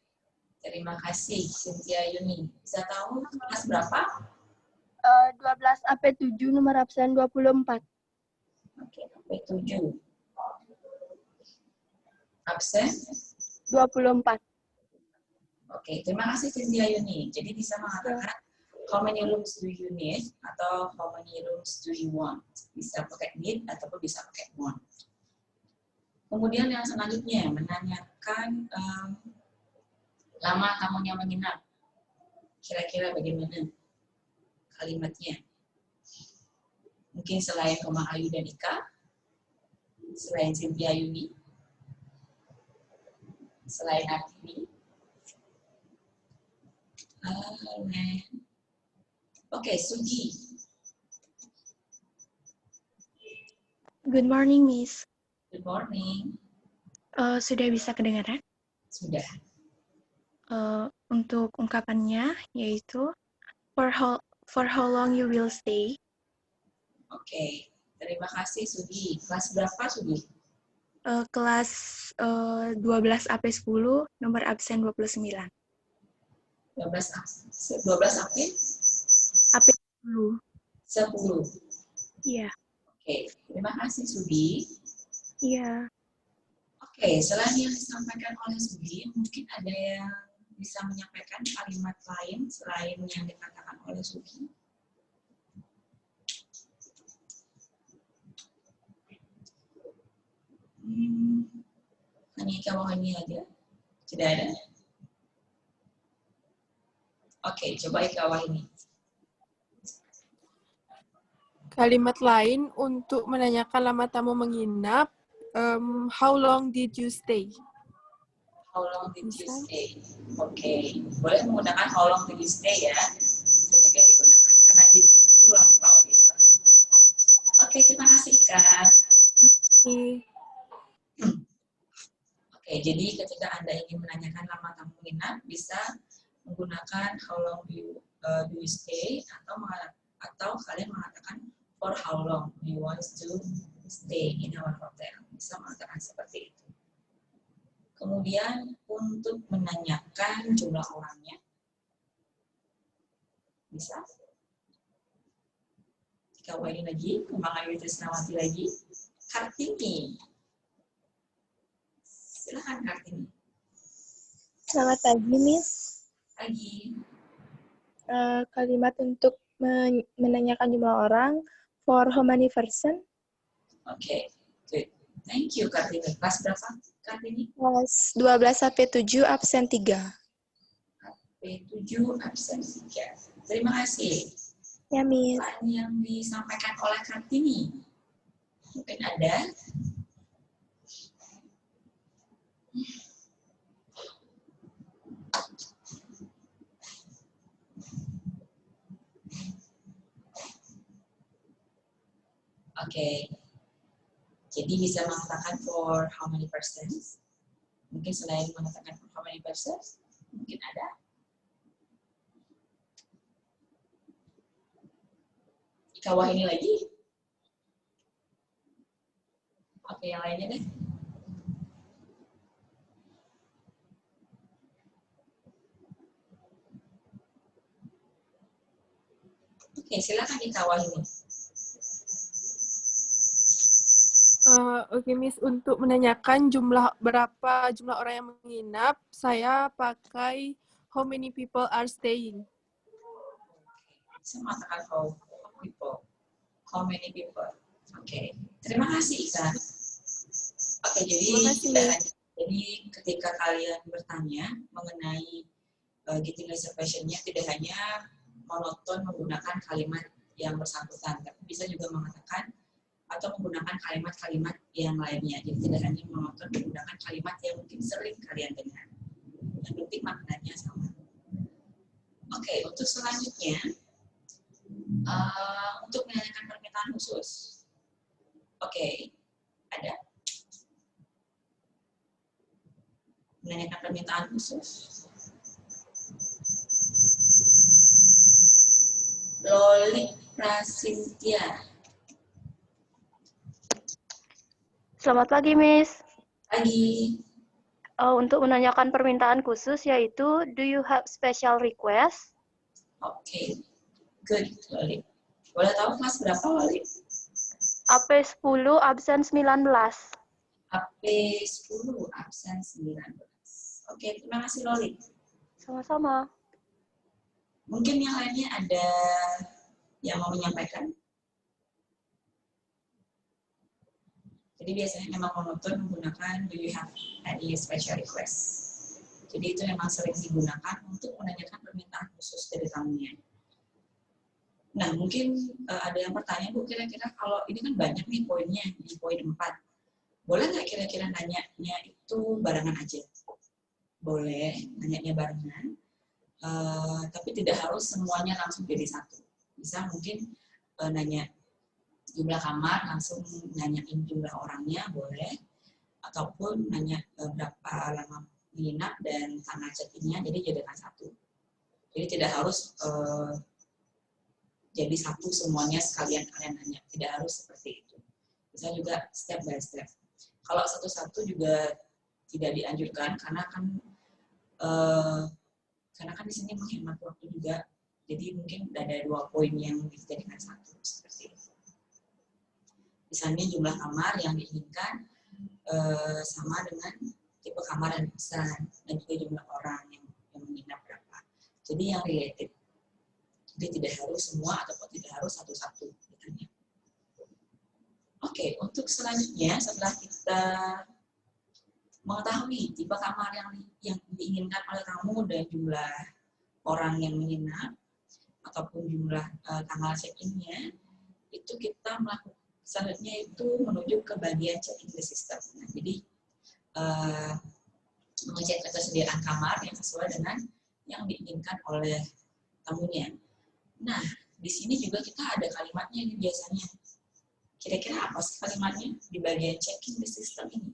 Terima kasih, Cynthia Yuni. Bisa tahu kelas berapa? 12 AP7 nomor absen 24. Oke, AP7. Absen? 24. Oke, terima kasih Cynthia Yuni. Jadi bisa mengatakan how many rooms do you need atau how many rooms do you want. Bisa pakai need ataupun bisa pakai want. Kemudian yang selanjutnya menanyakan lama tamunya menginap. Kira-kira bagaimana kalimatnya? Mungkin selain Koma Ayu dan Ika, selain Cynthia Yuni, selain Artini. Oke, Sugi. Good morning, Miss. Good morning. Sudah bisa kedengaran? Sudah. Untuk ungkapannya yaitu for how long you will stay. Oke, terima kasih Sugi. Kelas berapa Sugi? Kelas 12 AP10 nomor absen 29. 12 AP? AP10. 10. Iya. Oke, terima kasih Sugi. Iya. Oke, selain yang disampaikan oleh Sugi, mungkin ada yang bisa menyampaikan kalimat lain selain yang dikatakan oleh Sugi. Hanya Ika ini aja? Tidak ada? Oke, coba Ika ini. Kalimat lain untuk menanyakan lama tamu menginap, how long did you stay? How long did you stay? Oke, boleh menggunakan how long did you stay ya. Itu juga digunakan karena did itu lampau gitu. Oke, terima kasih Ika. Oke, jadi ketika Anda ingin menanyakan lama tamu menginap, bisa menggunakan how long do you stay atau kalian mengatakan for how long do you want to stay in our hotel. Bisa mengatakan seperti itu. Kemudian untuk menanyakan jumlah orangnya, bisa. Jika ini lagi, Kembang Ayu Trisnawati lagi, Kartini. Silakan Kartini. Selamat pagi, Miss. Pagi. Kalimat untuk menanyakan jumlah orang. For how many person? Oke, good. Thank you, Kartini. Kelas berapa, Kartini? Kelas 12 sampai 7, absen 3. P7, absen 3. Terima kasih. Ya, Miss. Selain yang disampaikan oleh Kartini, mungkin ada? Oke. Jadi bisa mengatakan for how many persons? Mungkin selain mengatakan for how many persons, mungkin ada? Di bawah ini lagi? Oke, yang lainnya deh. Oke, silakan di bawah ini. Oke, Miss, untuk menanyakan berapa jumlah orang yang menginap, saya pakai how many people are staying. Saya mengatakan how many people. Oke, terima kasih Ika. Oke, jadi ketika kalian bertanya mengenai getting reservation-nya, tidak hanya monoton menggunakan kalimat yang bersangkutan, tapi bisa juga mengatakan atau menggunakan kalimat-kalimat yang lainnya. Jadi tidak hanya monoton menggunakan kalimat yang mungkin sering kalian dengar. Yang penting maknanya sama. Oke, untuk selanjutnya, untuk menanyakan permintaan khusus. Oke, ada? Menanyakan permintaan khusus. Loli Prasintia. Selamat pagi, Miss. Pagi. Untuk menanyakan permintaan khusus yaitu, do you have special request? Oke, good, Loli. Boleh tahu kelas berapa, Loli? AP10, absen 19. AP10, absen 19. Oke, terima kasih, Loli. Sama-sama. Mungkin yang lainnya ada yang mau menyampaikan? Jadi biasanya memang monoton menggunakan do you have any special request. Jadi itu memang sering digunakan untuk menanyakan permintaan khusus dari tamunya. Nah, mungkin ada yang bertanya, Bu, kira-kira kalau ini kan banyak nih poinnya, di poin 4. Boleh nggak kira-kira nanyanya itu barengan aja? Boleh, nanyanya barengan. Tapi tidak harus semuanya langsung jadi satu. Bisa mungkin nanya jumlah kamar, langsung nanyain jumlah orangnya, boleh. Ataupun nanya berapa lama menginap dan tanggal check-in-nya, jadi jadikan satu. Jadi tidak harus jadi satu semuanya sekalian kalian nanya. Tidak harus seperti itu. Bisa juga step by step. Kalau satu-satu juga tidak dianjurkan, karena kan di sini menghemat waktu juga. Jadi mungkin ada 2 poin yang dijadikan satu, seperti itu. Misalnya jumlah kamar yang diinginkan sama dengan tipe kamar yang dipesan dan juga jumlah orang yang menginap berapa. Jadi yang related. Jadi tidak harus semua ataupun tidak harus satu-satu ditanya. Oke, untuk selanjutnya setelah kita mengetahui tipe kamar yang diinginkan oleh kamu dan jumlah orang yang menginap ataupun jumlah tanggal check-in-nya, itu kita melakukan selanjutnya itu menuju ke bagian check-in the system. Nah, jadi mengecek ketersediaan kamar yang sesuai dengan yang diinginkan oleh tamunya. Nah, di sini juga kita ada kalimatnya nih biasanya. Kira-kira apa sih kalimatnya di bagian check-in the system ini?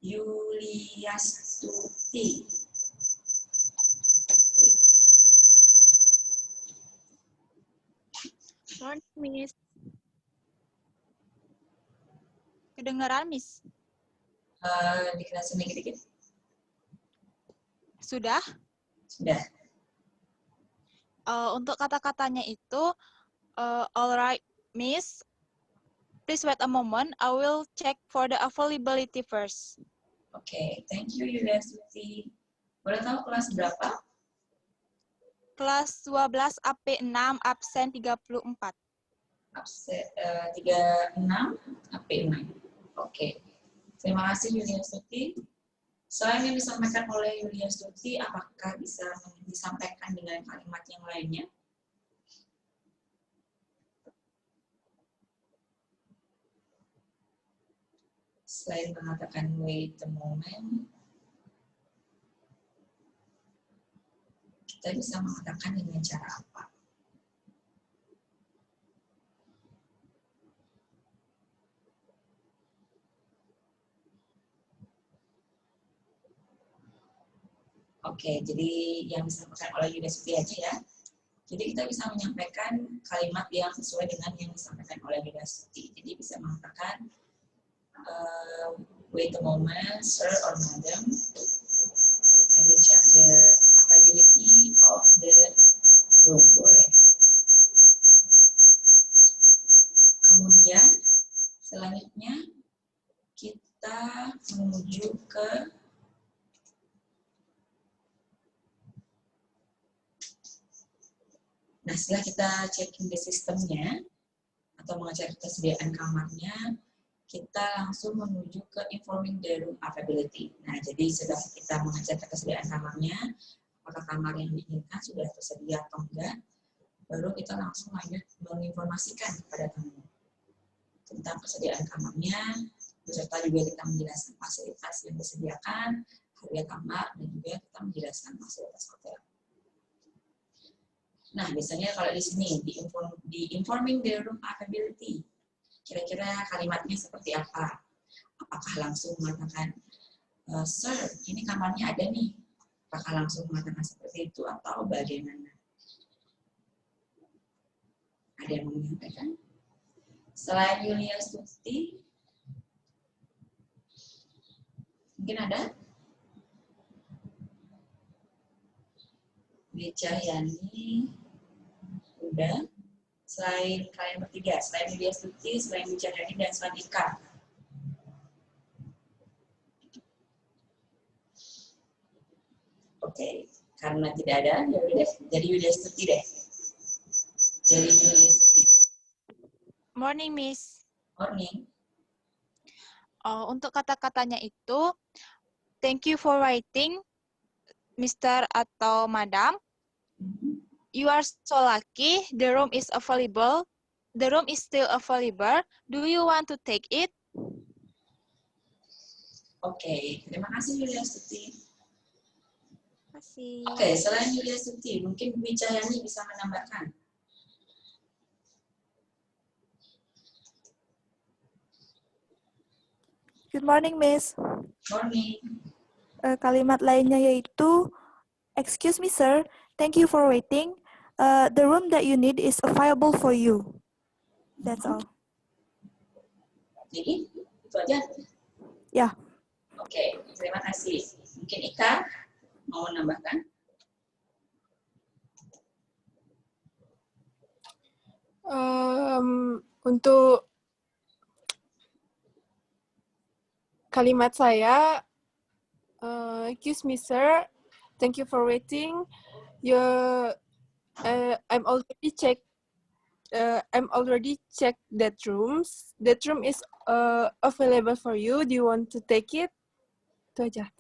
Yuliastuti. Morning, Miss. Kedengaran, Miss? Dikerasin dikit-dikit. Sudah? Sudah. Untuk kata-katanya itu, alright, Miss. please wait a moment. I will check for the availability first. Oke, thank you Yulia Stuti. Boleh tahu kelas berapa? Kelas 12 AP6 absen 34. Absen 36 AP6. Oke. Terima kasih Yulia Stuti. Selain yang disampaikan oleh Yulia Stuti, apakah bisa disampaikan dengan kalimat yang lainnya? Selain mengatakan wait a moment, kita bisa mengatakan dengan cara apa? Oke, jadi yang disampaikan oleh Yulia Stuti aja ya. Jadi kita bisa menyampaikan kalimat yang sesuai dengan yang disampaikan oleh Yulia Stuti. Jadi bisa mengatakan wait a moment, sir or madam. I will check the availability of the room. Boleh. Kemudian selanjutnya kita menuju ke setelah kita checking the sistemnya atau mengecek ketersediaan kamarnya, kita langsung menuju ke informing the room availability. Nah, jadi setelah kita mengecek ketersediaan kamarnya, apakah kamar yang diinginkan sudah tersedia atau enggak, baru kita langsung lanjut menginformasikan kepada tamu tentang persediaan kamarnya, beserta juga kita menjelaskan fasilitas yang disediakan, harga kamar, dan juga kita menjelaskan fasilitas hotel. Nah, biasanya kalau di sini, di informing the room availability, kira-kira kalimatnya seperti apa? Apakah langsung mengatakan, sir, ini kamarnya ada nih. Apakah langsung mengatakan seperti itu atau bagaimana? Ada yang mau menyampaikan? Selain Yulia Stuti, mungkin ada? Wicahyani, udah. Selain kalian bertiga, selain Yulia Stuti, selain Wicahyani, dan selain Ika. Oke, karena tidak ada, ya udah deh, jadi Yulia Stuti deh. Jadi Yulia Stuti. Morning, Miss. Morning. Untuk kata-katanya itu, thank you for waiting, Mr. atau Madam. You are so lucky. The room is available. The room is still available. Do you want to take it? Oke, terima kasih Yulia Stuti. Terima kasih. Oke, selain Yulia Stuti, mungkin Wicahyani bisa menambahkan. Good morning, Miss. Morning. Kalimat lainnya yaitu, excuse me, sir. Thank you for waiting. The room that you need is available for you. That's all. Jadi, itu aja? Ya. Oke, terima kasih. Mungkin Ika mau menambahkan? Untuk kalimat saya, excuse me, sir. Thank you for waiting. I'm already checked that rooms. That room is available for you. Do you want to take it? Itu aja.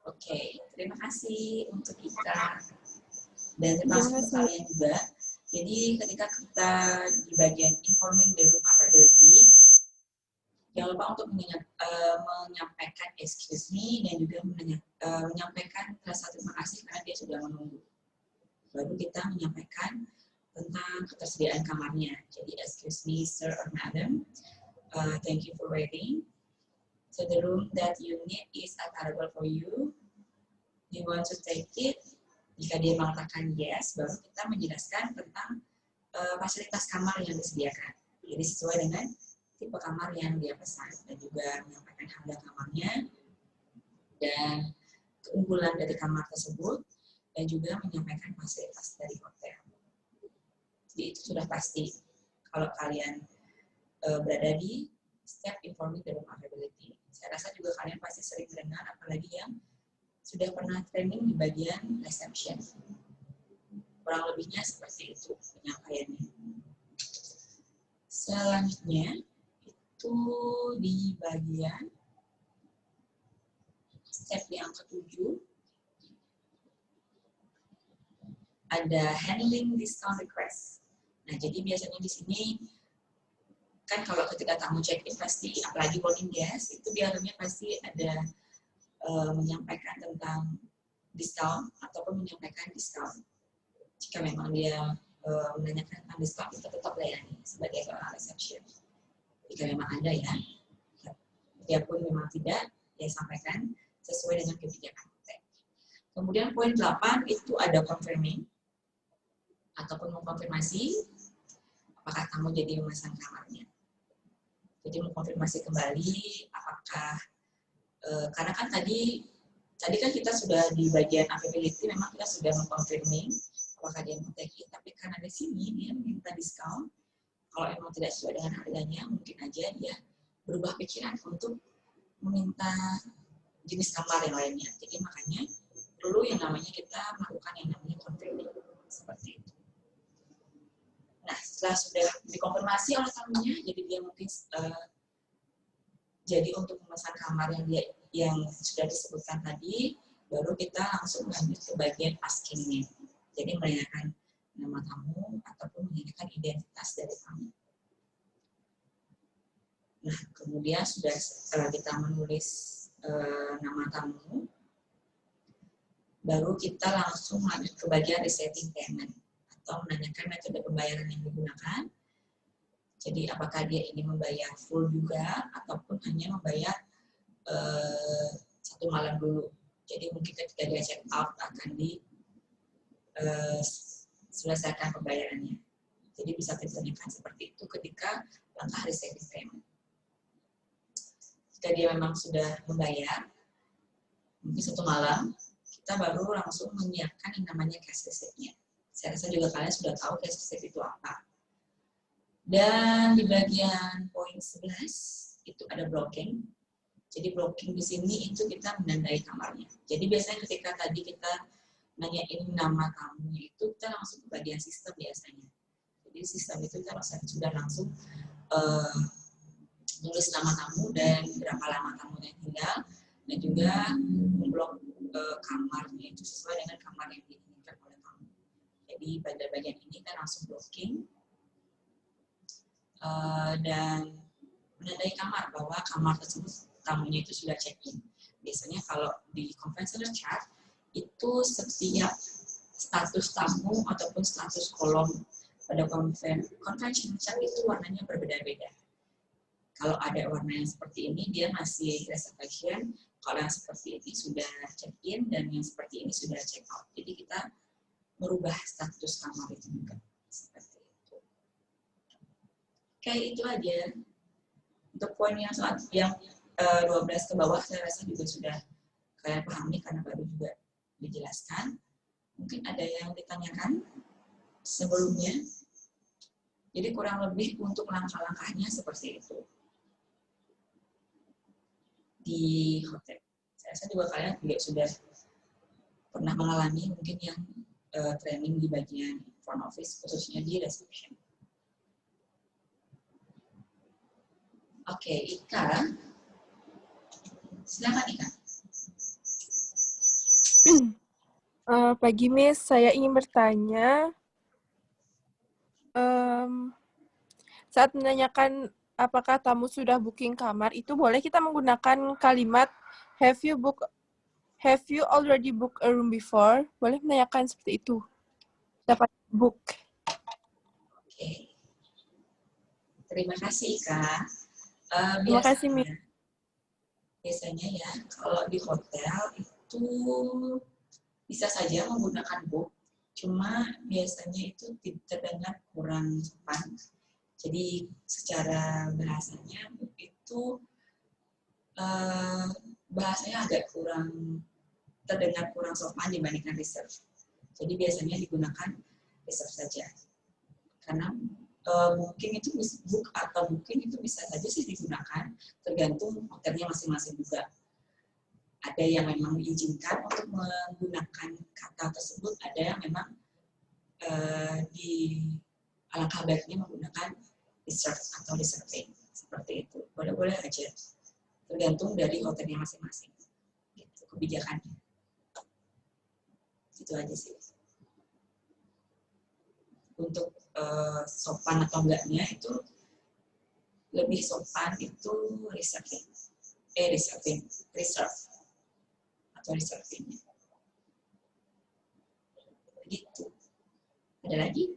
Oke, terima kasih untuk Ika. Dan terima kasih untuk kalian juga. Jadi ketika kita di bagian informing the room availability, jangan lupa untuk menyampaikan excuse me dan juga menyampaikan rasa terima kasih karena dia sudah menunggu. Baru kita menyampaikan tentang ketersediaan kamarnya. Jadi excuse me, sir or madam, thank you for waiting. So the room that you need is available for you. Do you want to take it? Jika dia mengatakan yes, baru kita menjelaskan tentang fasilitas kamar yang disediakan. Jadi sesuai dengan tipe kamar yang dia pesan dan juga menyampaikan harga kamarnya dan keunggulan dari kamar tersebut dan juga menyampaikan fasilitas dari hotel. Jadi itu sudah pasti kalau kalian berada di step informing the room availability. Saya rasa juga kalian pasti sering dengar, apalagi yang sudah pernah training di bagian reception. Kurang lebihnya seperti itu penyampaiannya. Selanjutnya itu di bagian step yang ke-7 ada handling discount request. Nah, jadi biasanya di sini kan kalau ketika tamu check-in pasti, apalagi boarding guest, itu biasanya pasti ada menyampaikan tentang diskon ataupun menyampaikan diskon. Jika memang dia menanyakan tentang diskon, kita tetap layani sebagai seorang reception. Jika memang ada ya, biarpun memang tidak, ya sampaikan sesuai dengan kebijakan hotel. Kemudian poin 8 itu ada confirming ataupun mengkonfirmasi apakah tamu jadi memesan kamarnya. Jadi mengkonfirmasi kembali apakah karena kan tadi kan kita sudah di bagian availability memang kita sudah mengkonfirming apakah dia mau take it, tapi karena di sini dia minta diskon. Kalau emang tidak sesuai dengan harganya, mungkin aja dia berubah pikiran untuk meminta jenis kamar yang lainnya. Jadi makanya perlu yang namanya kita melakukan yang namanya confirming seperti itu. Nah, setelah sudah dikonfirmasi oleh tamunya, jadi dia mungkin jadi untuk memesan kamar yang sudah disebutkan tadi, baru kita langsung lanjut ke bagian asking name. Jadi menanyakan nama tamu ataupun menanyakan identitas dari tamu. Nah, kemudian sudah setelah kita menulis nama tamu, baru kita langsung lanjut ke bagian receiving payment atau menanyakan metode pembayaran yang digunakan. Jadi apakah dia ini membayar full juga ataupun hanya membayar 1 malam dulu. Jadi mungkin ketika dia check out akan selesaikan pembayarannya. Jadi bisa ditanyakan seperti itu ketika langkah receiving payment. Jika dia memang sudah membayar, mungkin 1 malam, kita baru langsung menyiapkan yang namanya cash receipt-nya. Saya rasa juga kalian sudah tahu cash receipt itu apa. Dan di bagian poin 11, itu ada blocking. Jadi blocking di sini itu kita menandai kamarnya. Jadi biasanya ketika tadi kita nanyain nama tamunya itu, kita langsung ke bagian sistem biasanya. Jadi sistem itu kita sudah langsung nulis nama tamu dan berapa lama tamunya tinggal, dan juga memblok kamarnya itu sesuai dengan kamar yang diinginkan oleh tamu. Jadi pada bagian ini kita langsung blocking dan menandai kamar bahwa kamar tersebut tamunya itu sudah check-in. Biasanya kalau di conventional chart itu setiap status tamu ataupun status kolom pada conventional chart itu warnanya berbeda-beda. Kalau ada warna yang seperti ini, dia masih reservation. Kalau yang seperti ini sudah check-in, dan yang seperti ini sudah check-out. Jadi kita merubah status kamar itu juga. Seperti itu. Oke, itu aja. Untuk poin yang 12 ke bawah, saya rasa juga sudah kalian pahami karena baru juga dijelaskan. Mungkin ada yang ditanyakan sebelumnya. Jadi kurang lebih untuk langkah-langkahnya seperti itu. Di hotel. Saya rasa juga kalian juga sudah pernah mengalami mungkin yang training di bagian front office, khususnya di reception. Oke, Ika. Silakan Ika. Pagi Miss, saya ingin bertanya, saat menanyakan apakah tamu sudah booking kamar, itu boleh kita menggunakan kalimat have you already booked a room before? Boleh menanyakan seperti itu. Dapat book. Oke. Terima kasih Ika. Terima kasih Miss. Biasanya ya kalau di hotel itu bisa saja menggunakan book, cuma biasanya itu terdengar kurang sopan. Jadi secara bahasanya itu bahasanya agak terdengar kurang sopan dibandingkan reserve. Jadi biasanya digunakan reserve saja. Karena booking itu book atau booking itu bisa saja sih digunakan, tergantung hotelnya masing-masing juga. Ada yang memang diizinkan untuk menggunakan kata tersebut, ada yang memang di alangkah baiknya menggunakan reserve atau reserving seperti itu. Boleh-boleh aja, tergantung dari hotelnya masing-masing. Gitu, kebijakannya. Itu aja sih. Untuk sopan atau enggaknya itu lebih sopan itu reserve atau reserving. Begitu. Ada lagi?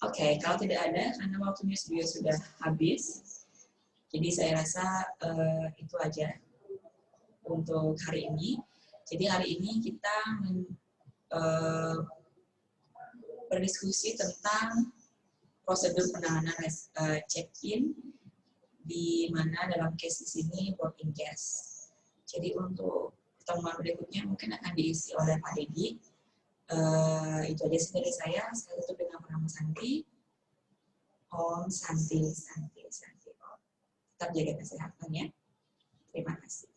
Oke, kalau tidak ada karena waktunya juga sudah habis, jadi saya rasa itu aja untuk hari ini. Jadi hari ini kita berdiskusi tentang prosedur penanganan check-in, di mana dalam case di sini boarding guest. Jadi untuk pertemuan berikutnya mungkin akan diisi oleh Pak Dedi. Itu aja sih dari saya tutup dengan nama Santi. Om Santi, Santi, Santi. Tetap jaga kesehatan ya. Terima kasih.